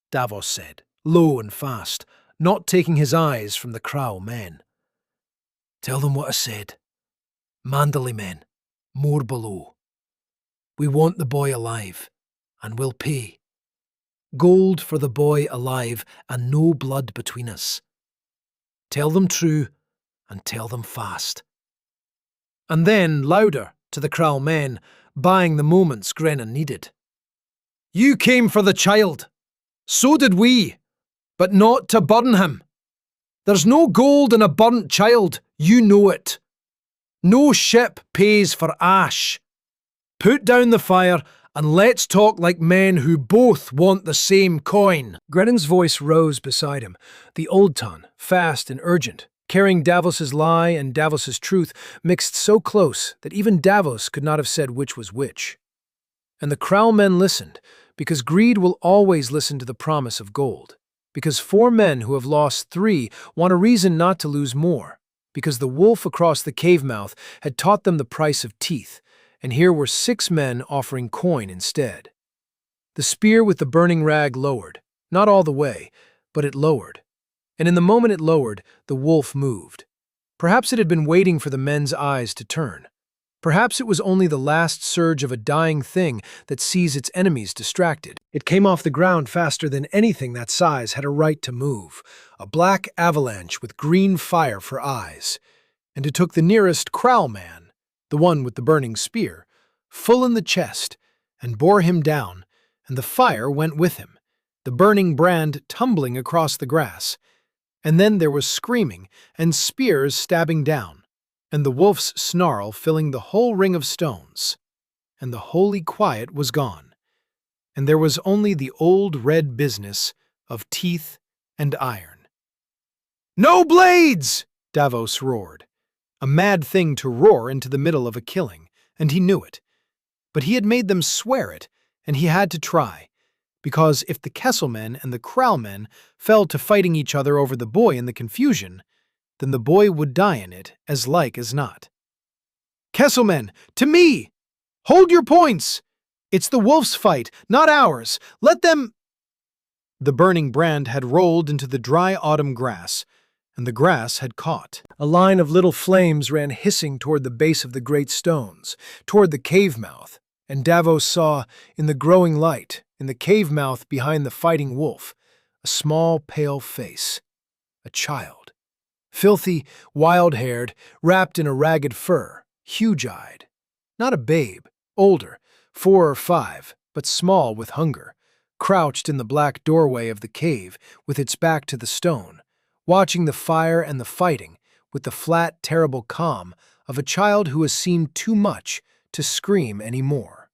Davos said, low and fast, not taking his eyes from the Crow men. Tell them what I said. Manderley men, more below. We want the boy alive, and we'll pay. Gold for the boy alive, and no blood between us. Tell them true, and tell them fast. And then, louder, to the kraal men, buying the moments Grenna needed. You came for the child. So did we, but not to burn him. There's no gold in a burnt child, you know it. No ship pays for ash. Put down the fire and let's talk like men who both want the same coin. Grenon's voice rose beside him, the old tongue, fast and urgent, carrying Davos's lie and Davos's truth mixed so close that even Davos could not have said which was which. And the kraal men listened, because greed will always listen to the promise of gold, because 4 men who have lost 3 want a reason not to lose more, because the wolf across the cave mouth had taught them the price of teeth, and here were 6 men offering coin instead. The spear with the burning rag lowered, not all the way, but it lowered. And in the moment it lowered, the wolf moved. Perhaps it had been waiting for the men's eyes to turn. Perhaps it was only the last surge of a dying thing that sees its enemies distracted. It came off the ground faster than anything that size had a right to move, a black avalanche with green fire for eyes. And it took the nearest kraal man, the one with the burning spear, full in the chest, and bore him down, and the fire went with him, the burning brand tumbling across the grass. And then there was screaming and spears stabbing down, and the wolf's snarl filling the whole ring of stones. And the holy quiet was gone, and there was only the old red business of teeth and iron. "No blades!" Davos roared. A mad thing to roar into the middle of a killing, and he knew it. But he had made them swear it, and he had to try, because if the Kesselmen and the kraal men fell to fighting each other over the boy in the confusion, then the boy would die in it as like as not. "Kesselmen, to me! Hold your points! It's the wolf's fight, not ours. Let them—" The burning brand had rolled into the dry autumn grass, and the grass had caught. A line of little flames ran hissing toward the base of the great stones, toward the cave mouth, and Davos saw, in the growing light, in the cave mouth behind the fighting wolf, a small pale face, a child. Filthy, wild-haired, wrapped in a ragged fur, huge-eyed. Not a babe, older, 4 or 5, but small with hunger, crouched in the black doorway of the cave with its back to the stone, watching the fire and the fighting with the flat, terrible calm of a child who has seen too much to scream any more.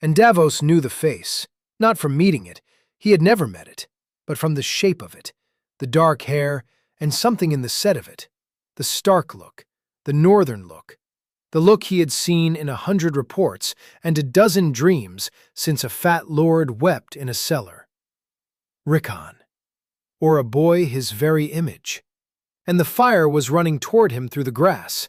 And Davos knew the face, not from meeting it, he had never met it, but from the shape of it, the dark hair, and something in the set of it, the Stark look, the Northern look, the look he had seen in 100 reports and a dozen dreams since a fat lord wept in a cellar. Rickon, or a boy his very image. And the fire was running toward him through the grass.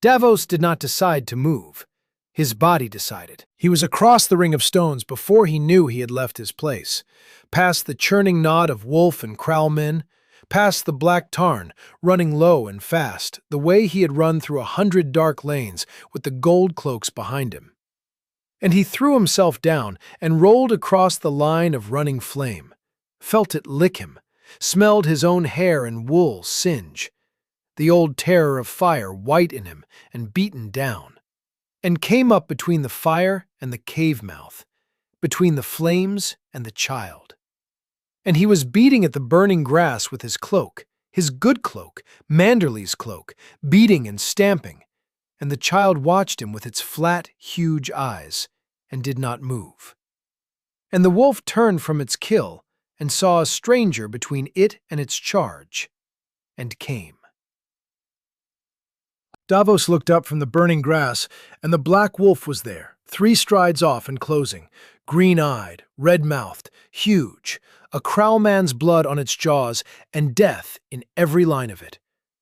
Davos did not decide to move. His body decided. He was across the ring of stones before he knew he had left his place, past the churning knot of wolf and kraal men, past the black tarn, running low and fast, the way he had run through 100 dark lanes with the gold cloaks behind him. And he threw himself down and rolled across the line of running flame, felt it lick him, smelled his own hair and wool singe, the old terror of fire white in him and beaten down, and came up between the fire and the cave mouth, between the flames and the child. And he was beating at the burning grass with his cloak, his good cloak, Manderley's cloak, beating and stamping, and the child watched him with its flat, huge eyes, and did not move. And the wolf turned from its kill and saw a stranger between it and its charge, and came. Davos looked up from the burning grass, and the black wolf was there, 3 strides off and closing, green-eyed, red-mouthed, huge, a kraal man's blood on its jaws, and death in every line of it.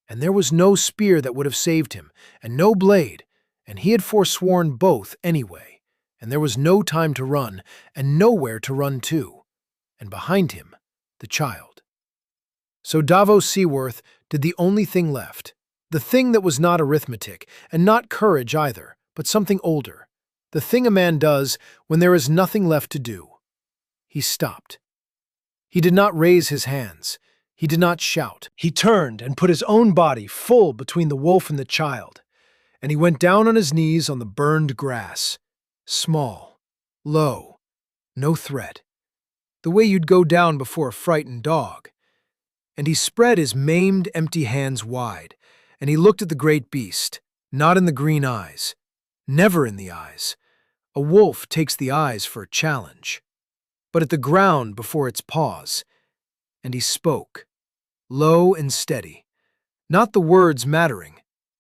And there was no spear that would have saved him, and no blade, and he had forsworn both anyway, and there was no time to run, and nowhere to run to, and behind him, the child. So Davos Seaworth did the only thing left, The thing that was not arithmetic, and not courage either, but something older. The thing a man does when there is nothing left to do. He stopped. He did not raise his hands. He did not shout. He turned and put his own body full between the wolf and the child, and he went down on his knees on the burned grass. Small, low, no threat. The way you'd go down before a frightened dog. And he spread his maimed, empty hands wide, and he looked at the great beast, not in the green eyes, never in the eyes. A wolf takes the eyes for a challenge, but at the ground before its paws. And he spoke, low and steady, not the words mattering,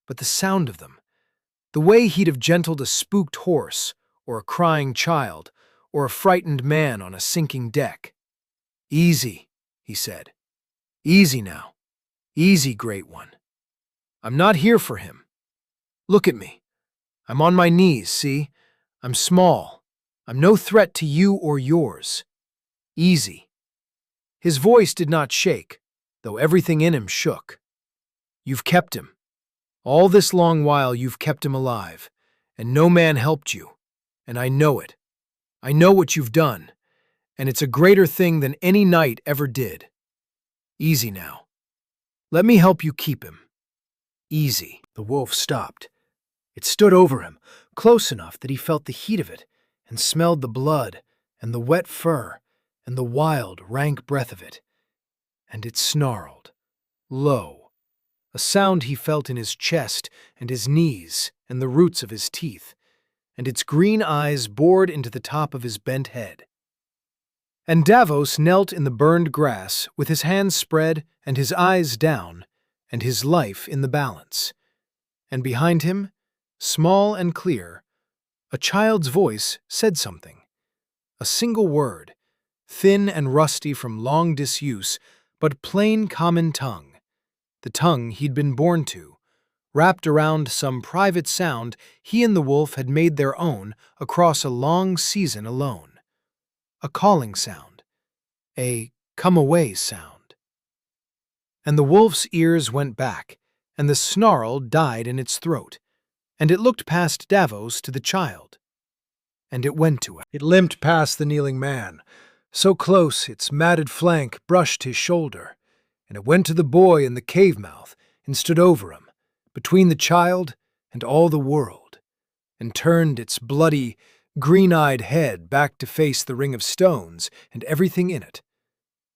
but the sound of them, the way he'd have gentled a spooked horse, or a crying child, or a frightened man on a sinking deck. "Easy," he said. "Easy now. Easy, Great One. I'm not here for him. Look at me. I'm on my knees, see? I'm small. I'm no threat to you or yours. Easy." His voice did not shake, though everything in him shook. "You've kept him. All this long while you've kept him alive, and no man helped you, and I know it. I know what you've done, and it's a greater thing than any knight ever did. Easy now. Let me help you keep him. Easy." The wolf stopped. It stood over him, close enough that he felt the heat of it, and smelled the blood, and the wet fur, and the wild, rank breath of it. And it snarled, low, a sound he felt in his chest and his knees and the roots of his teeth, and its green eyes bored into the top of his bent head. And Davos knelt in the burned grass with his hands spread and his eyes down and his life in the balance. And behind him, small and clear, a child's voice said something. A single word, thin and rusty from long disuse, but plain common tongue. The tongue he'd been born to, wrapped around some private sound he and the wolf had made their own across a long season alone. A calling sound. A come-away sound. And the wolf's ears went back, and the snarl died in its throat, and it looked past Davos to the child. And it went to him. It limped past the kneeling man, so close its matted flank brushed his shoulder, and it went to the boy in the cave mouth and stood over him, between the child and all the world, and turned its bloody, green-eyed head back to face the ring of stones and everything in it,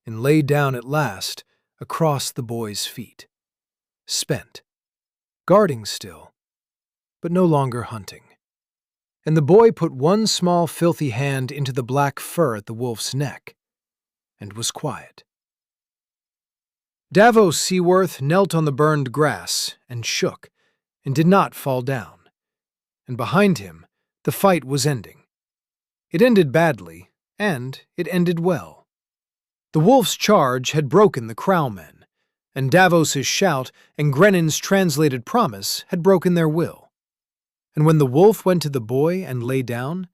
and lay down at last across the boy's feet, spent, guarding still, but no longer hunting. And the boy put one small filthy hand into the black fur at the wolf's neck, and was quiet. Davos Seaworth knelt on the burned grass and shook, and did not fall down. And behind him, the fight was ending. It ended badly, and it ended well. The wolf's charge had broken the crowmen, and Davos's shout and Grennen's translated promise had broken their will. And when the wolf went to the boy and lay down,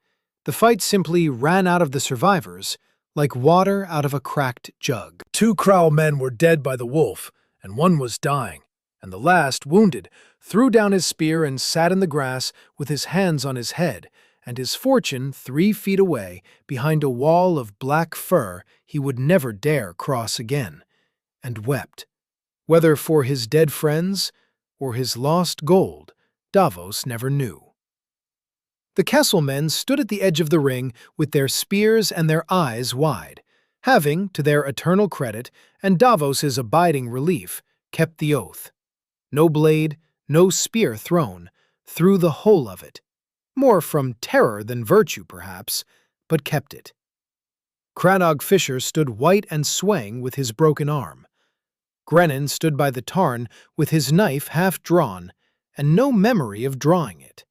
the fight simply ran out of the survivors like water out of a cracked jug. 2 crowmen were dead by the wolf, and one was dying, and the last, wounded, threw down his spear and sat in the grass with his hands on his head, and his fortune 3 feet away behind a wall of black fur he would never dare cross again, and wept, whether for his dead friends or his lost gold, Davos never knew. The Kesselmen stood at the edge of the ring with their spears and their eyes wide, having, to their eternal credit and Davos's abiding relief, kept the oath. No blade, no spear thrown, through the whole of it. More from terror than virtue, perhaps, but kept it. Crannog Fisher stood white and swaying with his broken arm. Grennen stood by the tarn with his knife half drawn, and no memory of drawing it.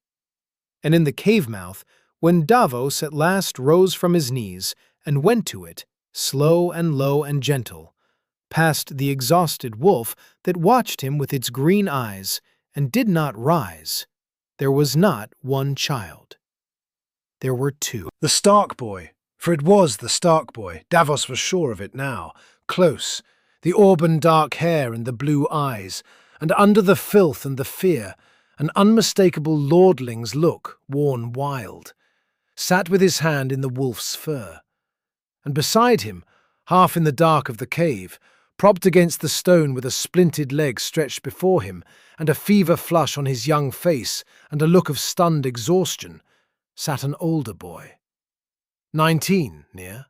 And in the cave mouth, when Davos at last rose from his knees and went to it, slow and low and gentle, past the exhausted wolf that watched him with its green eyes and did not rise, there was not one child. There were 2. The Stark boy, for it was the Stark boy, Davos was sure of it now, close, the auburn dark hair and the blue eyes, and under the filth and the fear, an unmistakable lordling's look, worn wild, sat with his hand in the wolf's fur. And beside him, half in the dark of the cave, propped against the stone with a splintered leg stretched before him, and a fever flush on his young face, and a look of stunned exhaustion, sat an older boy. 19, near.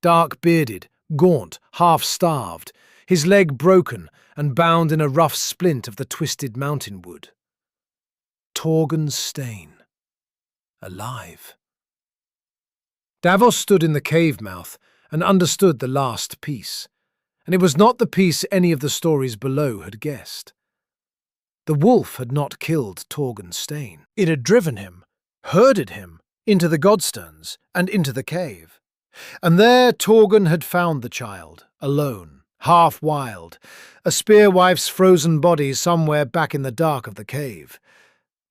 Dark-bearded, gaunt, half-starved, his leg broken and bound in a rough splint of the twisted mountain wood. Torgon Stain. Alive. Davos stood in the cave mouth and understood the last piece, and it was not the piece any of the stories below had guessed. The wolf had not killed Torgon Stain. It had driven him, herded him, into the Godstones and into the cave. And there Torgon had found the child, alone, half wild, a spearwife's frozen body somewhere back in the dark of the cave.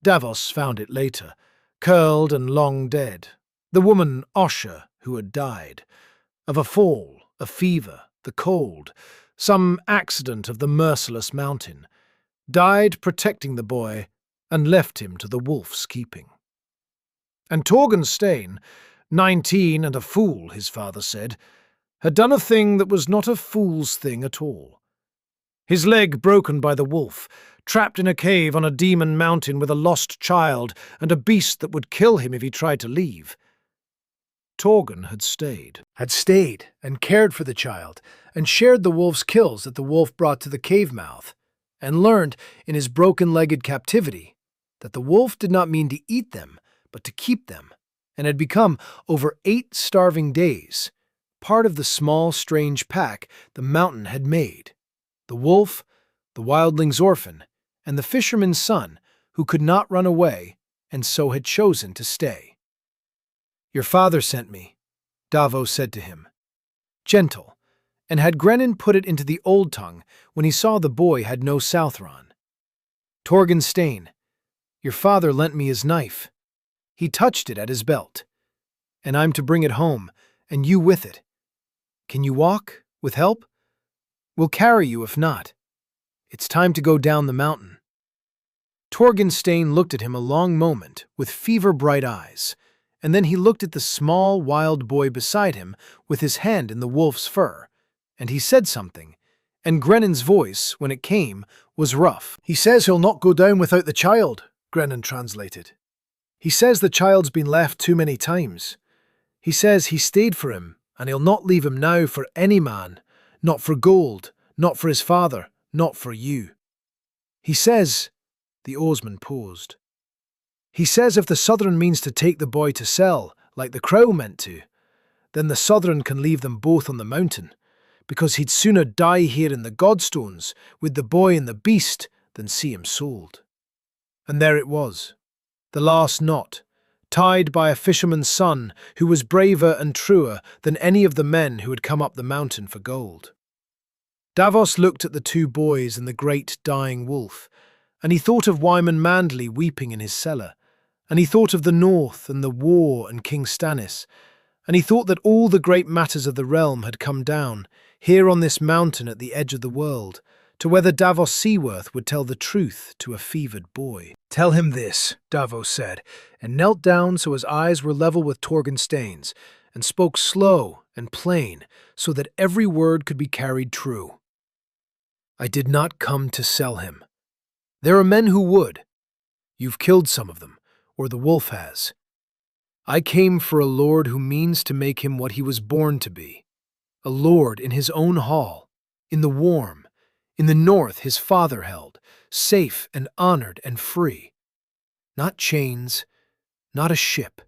Davos found it later, curled and long dead. The woman Osha, who had died. Of a fall, a fever, the cold, some accident of the merciless mountain. Died protecting the boy and left him to the wolf's keeping. And Torgon Stain, 19 and a fool, his father said, had done a thing that was not a fool's thing at all. His leg broken by the wolf, trapped in a cave on a demon mountain with a lost child and a beast that would kill him if he tried to leave. Torgon had stayed and cared for the child, and shared the wolf's kills that the wolf brought to the cave mouth, and learned in his broken-legged captivity that the wolf did not mean to eat them, but to keep them, and had become, over 8 starving days, part of the small, strange pack the mountain had made. The wolf, the wildling's orphan, and the fisherman's son, who could not run away, and so had chosen to stay. "Your father sent me," Davos said to him, gentle, and had Grennan put it into the old tongue when he saw the boy had no Southron. "Torgon Stain, your father lent me his knife. He touched it at his belt, and I'm to bring it home, and you with it. Can you walk, with help? We'll carry you if not. It's time to go down the mountain." Torgon Stain looked at him a long moment with fever-bright eyes, and then he looked at the small, wild boy beside him with his hand in the wolf's fur, and he said something, and Grennan's voice, when it came, was rough. "He says he'll not go down without the child," Grennan translated. "He says the child's been left too many times. He says he stayed for him, and he'll not leave him now for any man, not for gold, not for his father, not for you. He says—" The oarsman paused. "He says if the Southron means to take the boy to sell, like the Crow meant to, then the Southron can leave them both on the mountain, because he'd sooner die here in the Godstones with the boy and the beast than see him sold." And there it was, the last knot, tied by a fisherman's son who was braver and truer than any of the men who had come up the mountain for gold. Davos looked at the 2 boys and the great dying wolf, and he thought of Wyman Manderley weeping in his cellar, and he thought of the North and the war and King Stannis, and he thought that all the great matters of the realm had come down, here on this mountain at the edge of the world, to whether Davos Seaworth would tell the truth to a fevered boy. "Tell him this," Davos said, and knelt down so his eyes were level with Torgon Stain's, and spoke slow and plain so that every word could be carried true. "I did not come to sell him. There are men who would. You've killed some of them, or the wolf has. I came for a lord who means to make him what he was born to be. A lord in his own hall, in the warm, in the north his father held, safe and honored and free. Not chains, not a ship.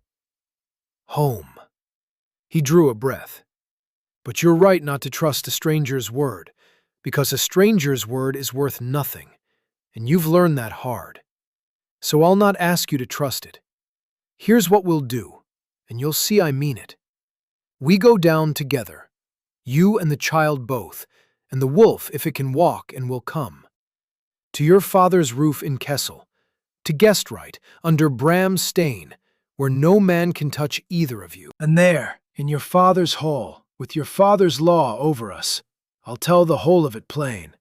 Home." He drew a breath. "But you're right not to trust a stranger's word, because a stranger's word is worth nothing, and you've learned that hard. So I'll not ask you to trust it. Here's what we'll do, and you'll see I mean it. We go down together, you and the child both, and the wolf if it can walk and will come. To your father's roof in Kessel, to Guestright, under Bram's Stain, where no man can touch either of you. And there, in your father's hall, with your father's law over us, I'll tell the whole of it plain,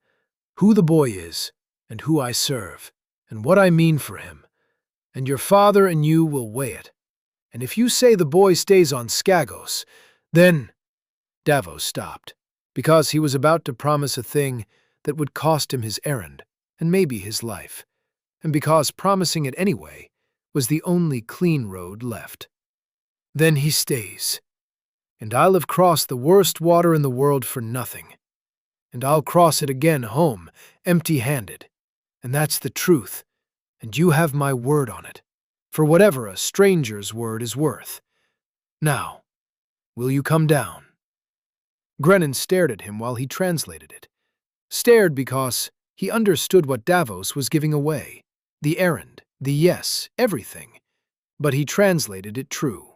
who the boy is, and who I serve, and what I mean for him, and your father and you will weigh it. And if you say the boy stays on Skagos, then—" Davos stopped, because he was about to promise a thing that would cost him his errand, and maybe his life, and because promising it anyway was the only clean road left. "Then he stays, and I'll have crossed the worst water in the world for nothing, and I'll cross it again home, empty-handed, and that's the truth, and you have my word on it, for whatever a stranger's word is worth. Now, will you come down?" Grennan stared at him while he translated it. Stared because he understood what Davos was giving away. The errand, the yes, everything. But he translated it true.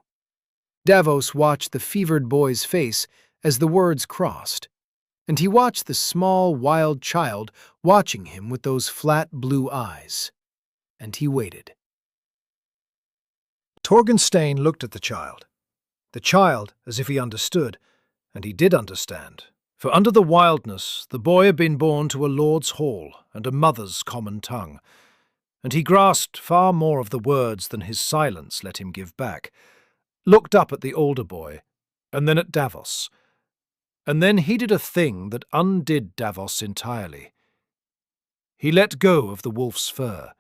Davos watched the fevered boy's face as the words crossed, and he watched the small, wild child watching him with those flat blue eyes. And he waited. Torgenstein looked at the child as if he understood, and he did understand. For under the wildness the boy had been born to a lord's hall and a mother's common tongue, and he grasped far more of the words than his silence let him give back, looked up at the older boy, and then at Davos. And then he did a thing that undid Davos entirely. He let go of the wolf's fur,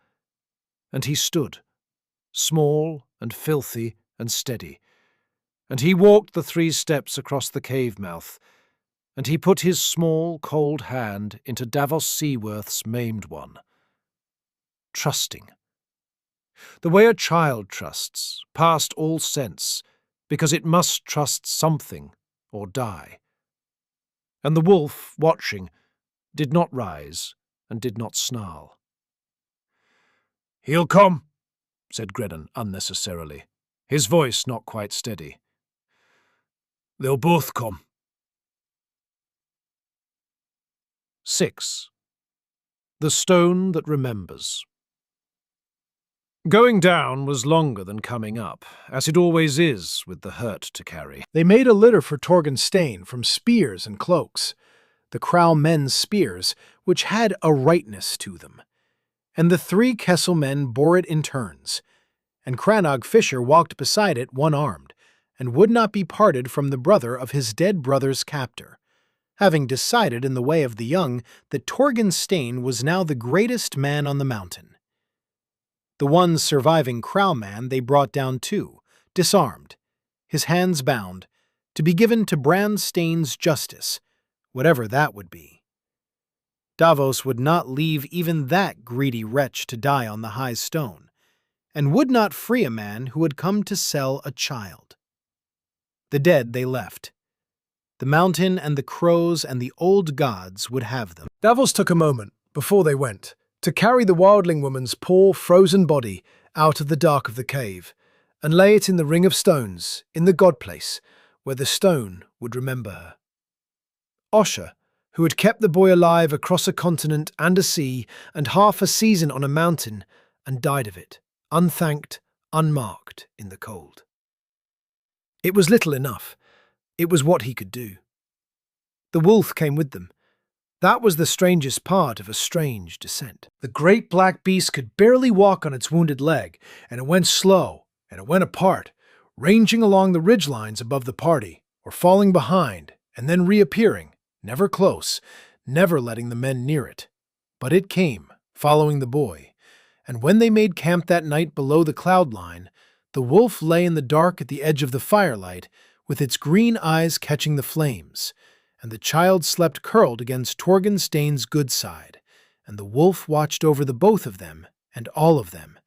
and he stood, small and filthy and steady, and he walked the 3 steps across the cave mouth, and he put his small, cold hand into Davos Seaworth's maimed one. Trusting. The way a child trusts, past all sense, because it must trust something or die. And the wolf, watching, did not rise and did not snarl. "He'll come," said Grennan unnecessarily, his voice not quite steady. "They'll both come." 6. The Stone That Remembers. Going down was longer than coming up, as it always is with the hurt to carry. They made a litter for Torgenstein from spears and cloaks, the Crow men's spears, which had a rightness to them. And the 3 Kessel men bore it in turns, and Crannog Fisher walked beside it one-armed, and would not be parted from the brother of his dead brother's captor, having decided in the way of the young that Torgenstein was now the greatest man on the mountain. The one surviving Crow man they brought down too, disarmed, his hands bound, to be given to Bran Stain's justice, whatever that would be. Davos would not leave even that greedy wretch to die on the high stone, and would not free a man who had come to sell a child. The dead they left. The mountain and the crows and the old gods would have them. Davos took a moment, before they went, to carry the wildling woman's poor, frozen body out of the dark of the cave, and lay it in the ring of stones, in the god place, where the stone would remember her. Osha, who had kept the boy alive across a continent and a sea, and half a season on a mountain, and died of it, unthanked, unmarked, in the cold. It was little enough. It was what he could do. The wolf came with them. That was the strangest part of a strange descent. The great black beast could barely walk on its wounded leg, and it went slow, and it went apart, ranging along the ridgelines above the party, or falling behind, and then reappearing, never close, never letting the men near it. But it came, following the boy, and when they made camp that night below the cloud line, the wolf lay in the dark at the edge of the firelight, with its green eyes catching the flames, and the child slept curled against Torgenstein's good side, and the wolf watched over the both of them, and all of them,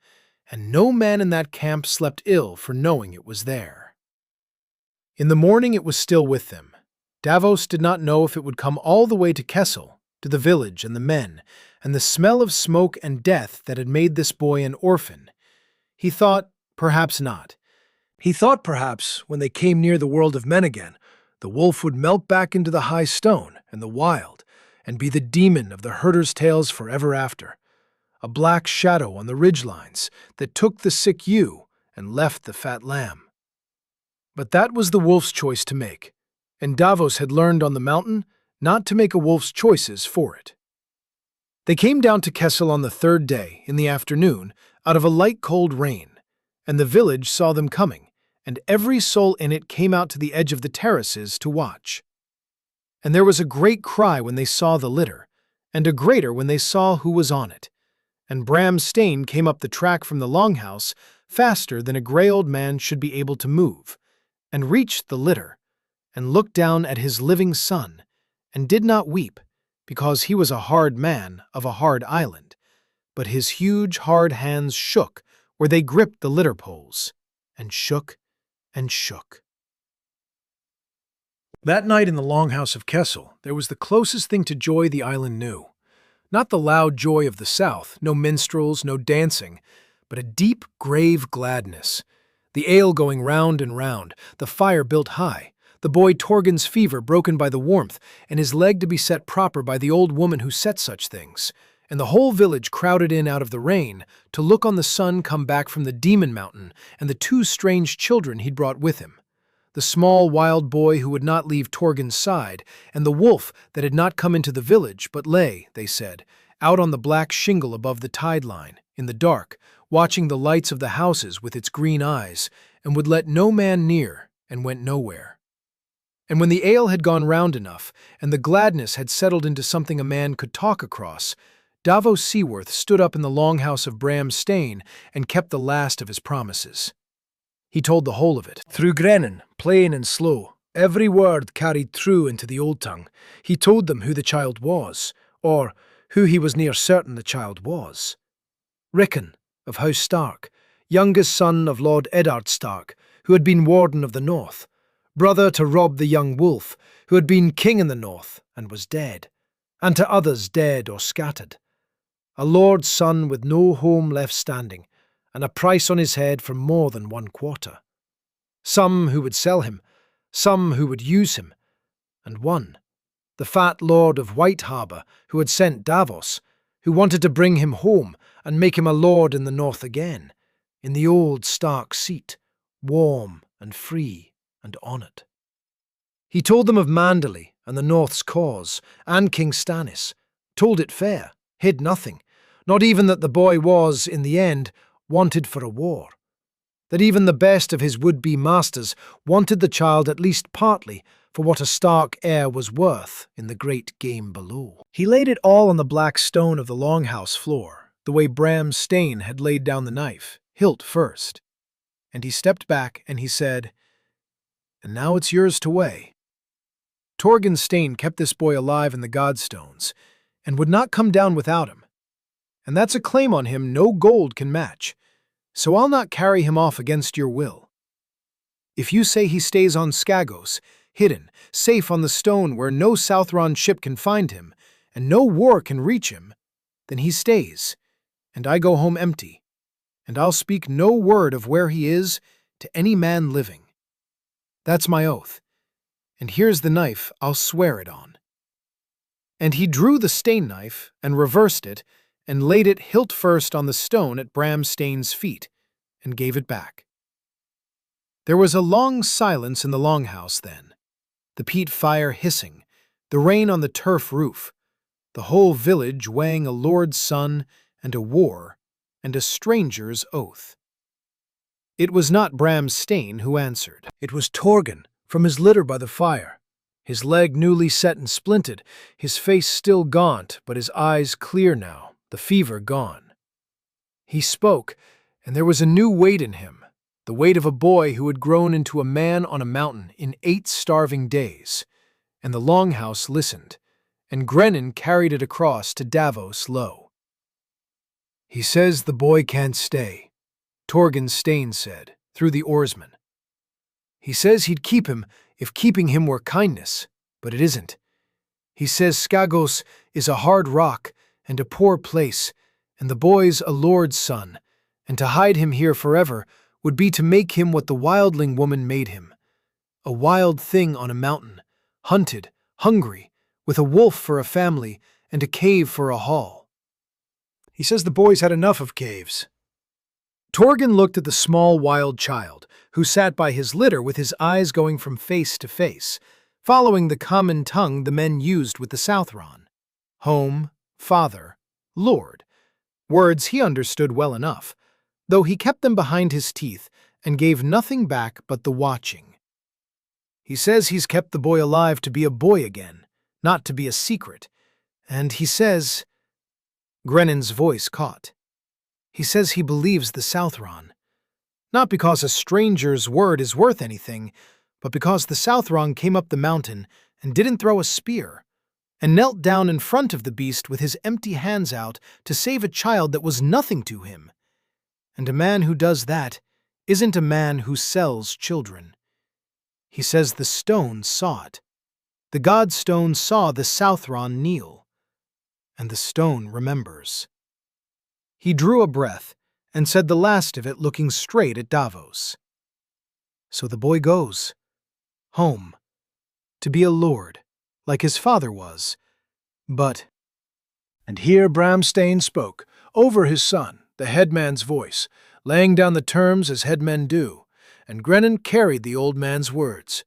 and no man in that camp slept ill for knowing it was there. In the morning it was still with them. Davos did not know if it would come all the way to Kessel, to the village and the men, and the smell of smoke and death that had made this boy an orphan. He thought, perhaps not. He thought perhaps, when they came near the world of men again, the wolf would melt back into the high stone and the wild, and be the demon of the herder's tales forever after, a black shadow on the ridgelines that took the sick ewe and left the fat lamb. But that was the wolf's choice to make, and Davos had learned on the mountain not to make a wolf's choices for it. They came down to Kessel on the third day, in the afternoon, out of a light cold rain, and the village saw them coming, and every soul in it came out to the edge of the terraces to watch. And there was a great cry when they saw the litter, and a greater when they saw who was on it. And Bram Stain came up the track from the longhouse faster than a grey old man should be able to move, and reached the litter, and looked down at his living son, and did not weep, because he was a hard man of a hard island, but his huge hard hands shook where they gripped the litter poles, and shook and shook. That night in the longhouse of Kessel, there was the closest thing to joy the island knew. Not the loud joy of the south, no minstrels, no dancing, but a deep, grave gladness. The ale going round and round, the fire built high, the boy Torgen's fever broken by the warmth, and his leg to be set proper by the old woman who set such things, and the whole village crowded in out of the rain to look on the son come back from the Demon Mountain and the two strange children he'd brought with him. The small wild boy who would not leave Torgen's side, and the wolf that had not come into the village but lay, they said, out on the black shingle above the tide line, in the dark, watching the lights of the houses with its green eyes, and would let no man near, and went nowhere. And when the ale had gone round enough, and the gladness had settled into something a man could talk across, Davos Seaworth stood up in the longhouse of Bram Stain and kept the last of his promises. He told the whole of it, through Grennan, plain and slow, every word carried through into the old tongue. He told them who the child was, or who he was near certain the child was. Rickon, of House Stark, youngest son of Lord Eddard Stark, who had been Warden of the North, brother to Robb the young wolf, who had been king in the North and was dead, and to others dead or scattered. A lord's son with no home left standing, and a price on his head for more than 1/4. Some who would sell him, some who would use him, and one, the fat lord of White Harbour, who had sent Davos, who wanted to bring him home and make him a lord in the North again, in the old Stark seat, warm and free and honoured. He told them of Manderley and the North's cause, and King Stannis, told it fair, hid nothing, not even that the boy was, in the end, wanted for a war, that even the best of his would-be masters wanted the child at least partly for what a Stark heir was worth in the great game below. He laid it all on the black stone of the longhouse floor, the way Bram Stain had laid down the knife, hilt first. And he stepped back and he said, "And now it's yours to weigh." Torgen Stain kept this boy alive in the Godstones, and would not come down without him. And that's a claim on him no gold can match, so I'll not carry him off against your will. If you say he stays on Skagos, hidden, safe on the stone where no Southron ship can find him, and no war can reach him, then he stays, and I go home empty, and I'll speak no word of where he is to any man living. That's my oath, and here's the knife I'll swear it on. And he drew the Stain knife and reversed it, and laid it hilt first on the stone at Bram Stain's feet, and gave it back. There was a long silence in the longhouse then, the peat fire hissing, the rain on the turf roof, the whole village weighing a lord's son and a war and a stranger's oath. It was not Bram Stain who answered. It was Torgen, from his litter by the fire, his leg newly set and splinted, his face still gaunt, but his eyes clear now, the fever gone. He spoke, and there was a new weight in him, the weight of a boy who had grown into a man on a mountain in 8 starving days, and the longhouse listened, and Grennan carried it across to Davos low. "He says the boy can't stay," Torgen Stain said, through the oarsman. "He says he'd keep him if keeping him were kindness, but it isn't. He says Skagos is a hard rock and a poor place, and the boy's a lord's son, and to hide him here forever would be to make him what the wildling woman made him, a wild thing on a mountain, hunted, hungry, with a wolf for a family and a cave for a hall. He says the boy's had enough of caves." Torgen looked at the small wild child, who sat by his litter with his eyes going from face to face, following the common tongue the men used with the Southron. Home, father, Lord, words he understood well enough, though he kept them behind his teeth and gave nothing back but the watching. He says he's kept the boy alive to be a boy again, not to be a secret, and he says— Grennan's voice caught. He says he believes the Southron. Not because a stranger's word is worth anything, but because the Southron came up the mountain and didn't throw a spear, and knelt down in front of the beast with his empty hands out to save a child that was nothing to him. And a man who does that isn't a man who sells children. He says the stone saw it. The god stone saw the Southron kneel, and the stone remembers. He drew a breath and said the last of it looking straight at Davos. So the boy goes home, to be a lord, like his father was, but— And here Bramstein spoke, over his son, the headman's voice, laying down the terms as headmen do, and Grennan carried the old man's words.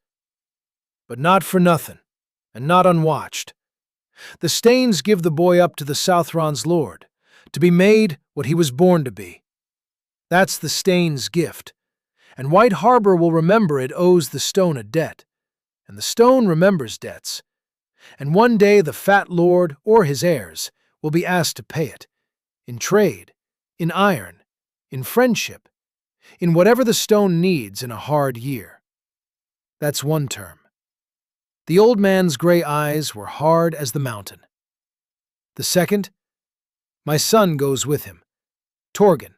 But not for nothing, and not unwatched. The Stains give the boy up to the Southron's lord, to be made what he was born to be. That's the Stains' gift, and White Harbor will remember it owes the stone a debt, and the stone remembers debts, and one day the fat lord or his heirs will be asked to pay it, in trade, in iron, in friendship, in whatever the stone needs in a hard year. That's one term. The old man's gray eyes were hard as the mountain. The second, my son goes with him, Torgen.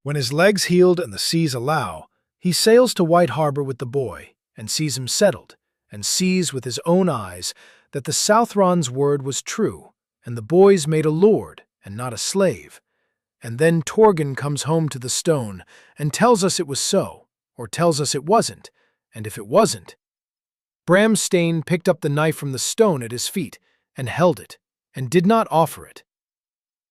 When his legs healed and the seas allow, he sails to White Harbor with the boy and sees him settled, and sees with his own eyes that the Southron's word was true, and the boy's made a lord and not a slave. And then Torgen comes home to the stone and tells us it was so, or tells us it wasn't, and if it wasn't— Bramstein picked up the knife from the stone at his feet and held it, and did not offer it.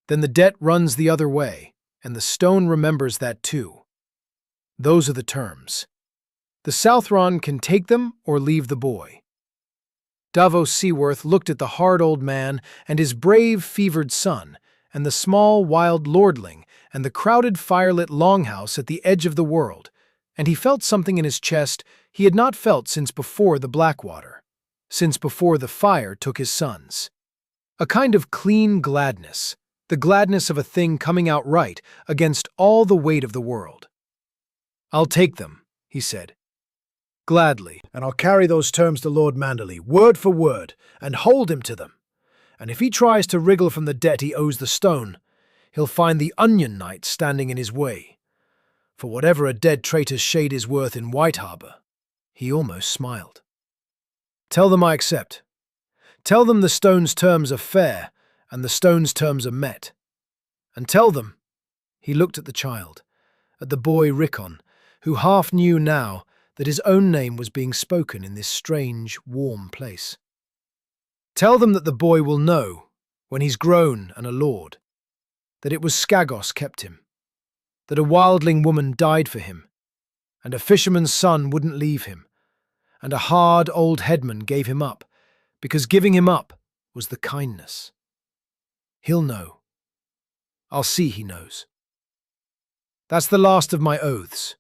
Then the debt runs the other way, and the stone remembers that too. Those are the terms. The Southron can take them or leave the boy. Davos Seaworth looked at the hard old man and his brave, fevered son, and the small, wild lordling, and the crowded, firelit longhouse at the edge of the world, and he felt something in his chest he had not felt since before the Blackwater, since before the fire took his sons. A kind of clean gladness, the gladness of a thing coming out right against all the weight of the world. "I'll take them," he said. "Gladly, and I'll carry those terms to Lord Manderley, word for word, and hold him to them. And if he tries to wriggle from the debt he owes the stone, he'll find the Onion Knight standing in his way. For whatever a dead traitor's shade is worth in White Harbor," he almost smiled. "Tell them I accept. Tell them the stone's terms are fair, and the stone's terms are met. And tell them," he looked at the child, at the boy Rickon, who half knew now that his own name was being spoken in this strange, warm place. "Tell them that the boy will know, when he's grown and a lord, that it was Skagos kept him, that a wildling woman died for him, and a fisherman's son wouldn't leave him, and a hard old headman gave him up, because giving him up was the kindness. He'll know. I'll see he knows. That's the last of my oaths,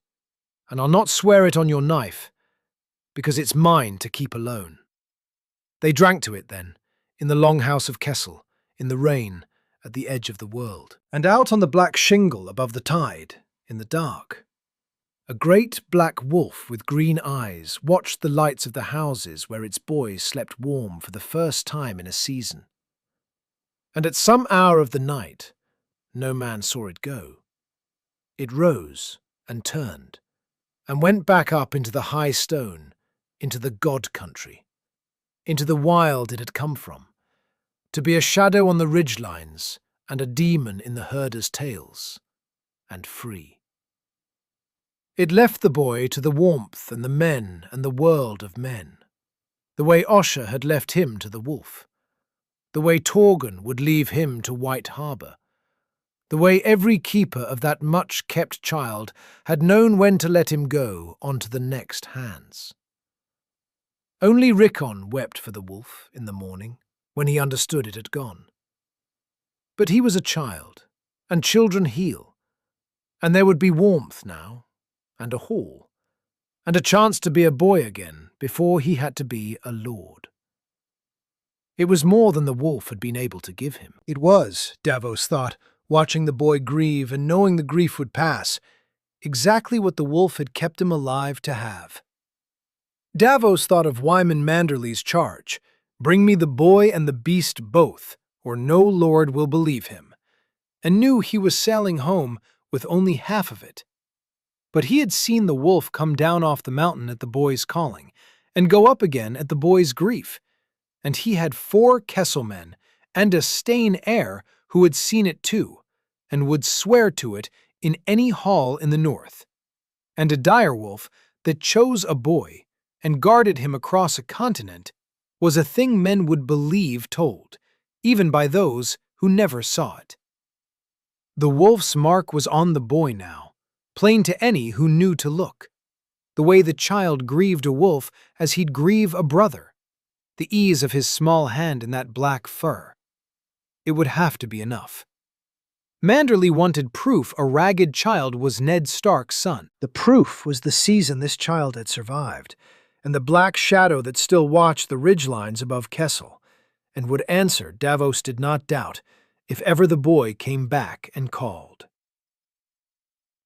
and I'll not swear it on your knife, because it's mine to keep alone." They drank to it then, in the longhouse of Kessel, in the rain, at the edge of the world. And out on the black shingle above the tide, in the dark, a great black wolf with green eyes watched the lights of the houses where its boys slept warm for the first time in a season. And at some hour of the night, no man saw it go, it rose and turned, and went back up into the high stone, into the God country, into the wild it had come from, to be a shadow on the ridgelines and a demon in the herders' tales, and free. It left the boy to the warmth and the men and the world of men, the way Osher had left him to the wolf, the way Torgen would leave him to White Harbor, the way every keeper of that much-kept child had known when to let him go on to the next hands. Only Rickon wept for the wolf in the morning, when he understood it had gone. But he was a child, and children heal, and there would be warmth now, and a hall, and a chance to be a boy again before he had to be a lord. It was more than the wolf had been able to give him. It was, Davos thought, watching the boy grieve and knowing the grief would pass, exactly what the wolf had kept him alive to have. Davos thought of Wyman Manderley's charge, "Bring me the boy and the beast both, or no lord will believe him," and knew he was sailing home with only half of it. But he had seen the wolf come down off the mountain at the boy's calling, and go up again at the boy's grief, and he had 4 Kesselmen and a Stain heir who had seen it too, and would swear to it in any hall in the north, and a direwolf that chose a boy and guarded him across a continent was a thing men would believe told, even by those who never saw it. The wolf's mark was on the boy now, plain to any who knew to look. The way the child grieved a wolf as he'd grieve a brother, the ease of his small hand in that black fur. It would have to be enough. Manderley wanted proof a ragged child was Ned Stark's son. The proof was the season this child had survived, and the black shadow that still watched the ridgelines above Kessel, and would answer, Davos did not doubt, if ever the boy came back and called.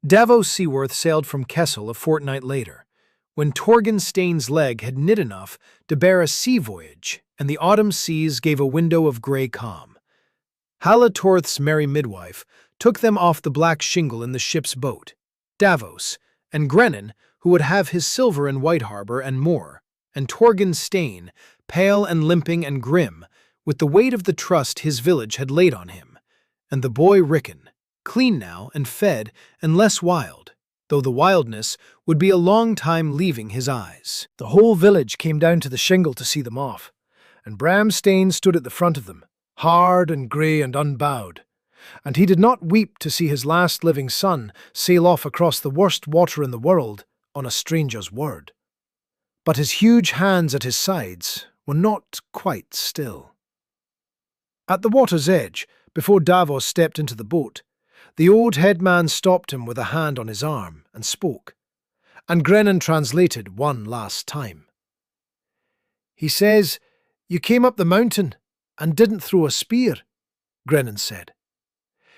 Davos Seaworth sailed from Kessel a fortnight later, when Torgen Stain's leg had knit enough to bear a sea voyage, and the autumn seas gave a window of grey calm. Halatorth's merry midwife took them off the black shingle in the ship's boat, Davos, and Grennan, who would have his silver in White Harbor and more, and Torgen Stain, pale and limping and grim, with the weight of the trust his village had laid on him, and the boy Rickon, clean now and fed and less wild, though the wildness would be a long time leaving his eyes. The whole village came down to the shingle to see them off, and Bram Stain stood at the front of them, hard and grey and unbowed, and he did not weep to see his last living son sail off across the worst water in the world on a stranger's word. But his huge hands at his sides were not quite still. At the water's edge, before Davos stepped into the boat, the old headman stopped him with a hand on his arm and spoke, and Grennan translated one last time. "He says, you came up the mountain and didn't throw a spear," Grennan said.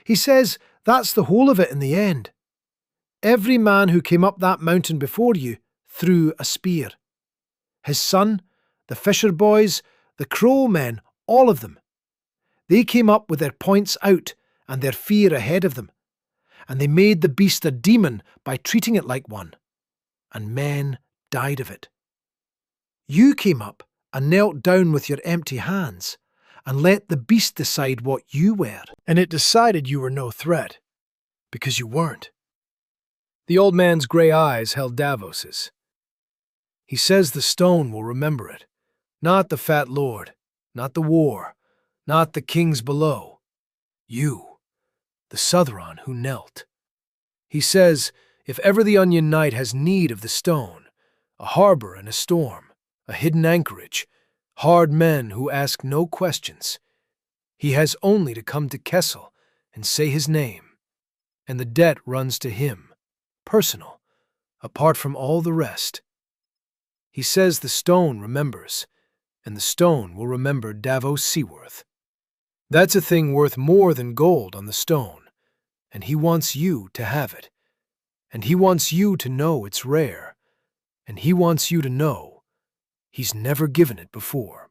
"He says that's the whole of it in the end. Every man who came up that mountain before you threw a spear. His son, the fisher boys, the crow men, all of them. They came up with their points out and their fear ahead of them, and they made the beast a demon by treating it like one, and men died of it. You came up and knelt down with your empty hands, and let the beast decide what you were, and it decided you were no threat, because you weren't." The old man's grey eyes held Davos's. "He says the stone will remember it, not the fat lord, not the war, not the kings below. You, the Southron who knelt. He says, if ever the Onion Knight has need of the stone, a harbour in a storm, a hidden anchorage, hard men who ask no questions, he has only to come to Kessel and say his name, and the debt runs to him, personal, apart from all the rest. He says the stone remembers, and the stone will remember Davos Seaworth. That's a thing worth more than gold on the stone, and he wants you to have it, and he wants you to know it's rare, and he wants you to know he's never given it before."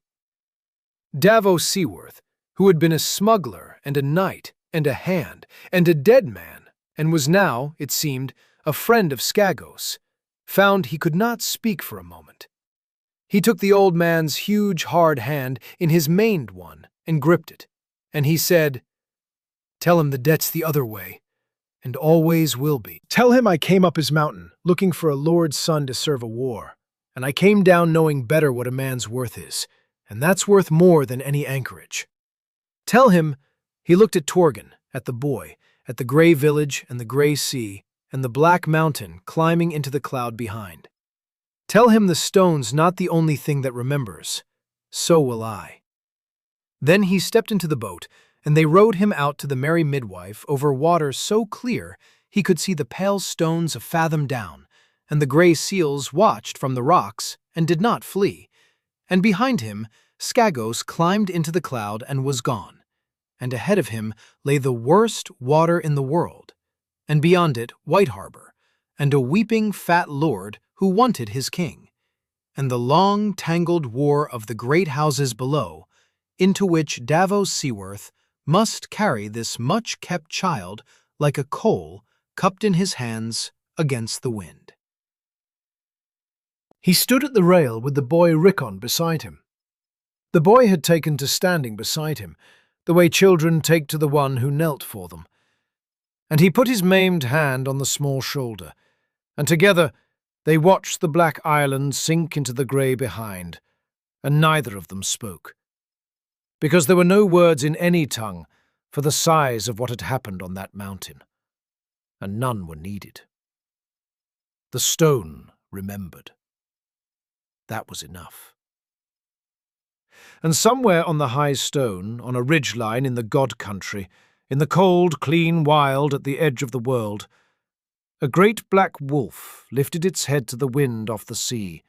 Davos Seaworth, who had been a smuggler and a knight and a hand and a dead man, and was now, it seemed, a friend of Skagos, found he could not speak for a moment. He took the old man's huge, hard hand in his maned one and gripped it, and he said, "Tell him the debt's the other way, and always will be. Tell him I came up his mountain, looking for a lord's son to serve a war, and I came down knowing better what a man's worth is, and that's worth more than any anchorage. Tell him," he looked at Torgen, at the boy, at the grey village and the grey sea, and the black mountain climbing into the cloud behind. "Tell him the stone's not the only thing that remembers. So will I." Then he stepped into the boat, And they rowed him out to the merry midwife over water so clear he could see the pale stones a fathom down, and the grey seals watched from the rocks and did not flee. And behind him, Skagos climbed into the cloud and was gone. And ahead of him lay the worst water in the world, and beyond it White Harbor, and a weeping fat lord who wanted his king, and the long tangled war of the great houses below, into which Davos Seaworth must carry this much-kept child like a coal cupped in his hands against the wind. He stood at the rail with the boy Rickon beside him. The boy had taken to standing beside him, the way children take to the one who knelt for them. And he put his maimed hand on the small shoulder, and together they watched the black island sink into the grey behind, and neither of them spoke, because there were no words in any tongue for the size of what had happened on that mountain, and none were needed. The stone remembered. That was enough. And somewhere on the high stone, on a ridgeline in the God country, in the cold, clean wild at the edge of the world, a great black wolf lifted its head to the wind off the sea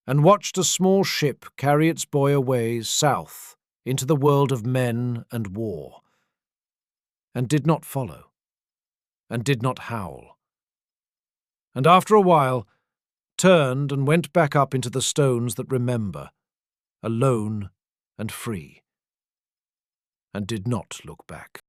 and watched a small ship carry its boy away south into the world of men and war, and did not follow, and did not howl, and after a while turned and went back up into the stones that remember, alone and free, and did not look back.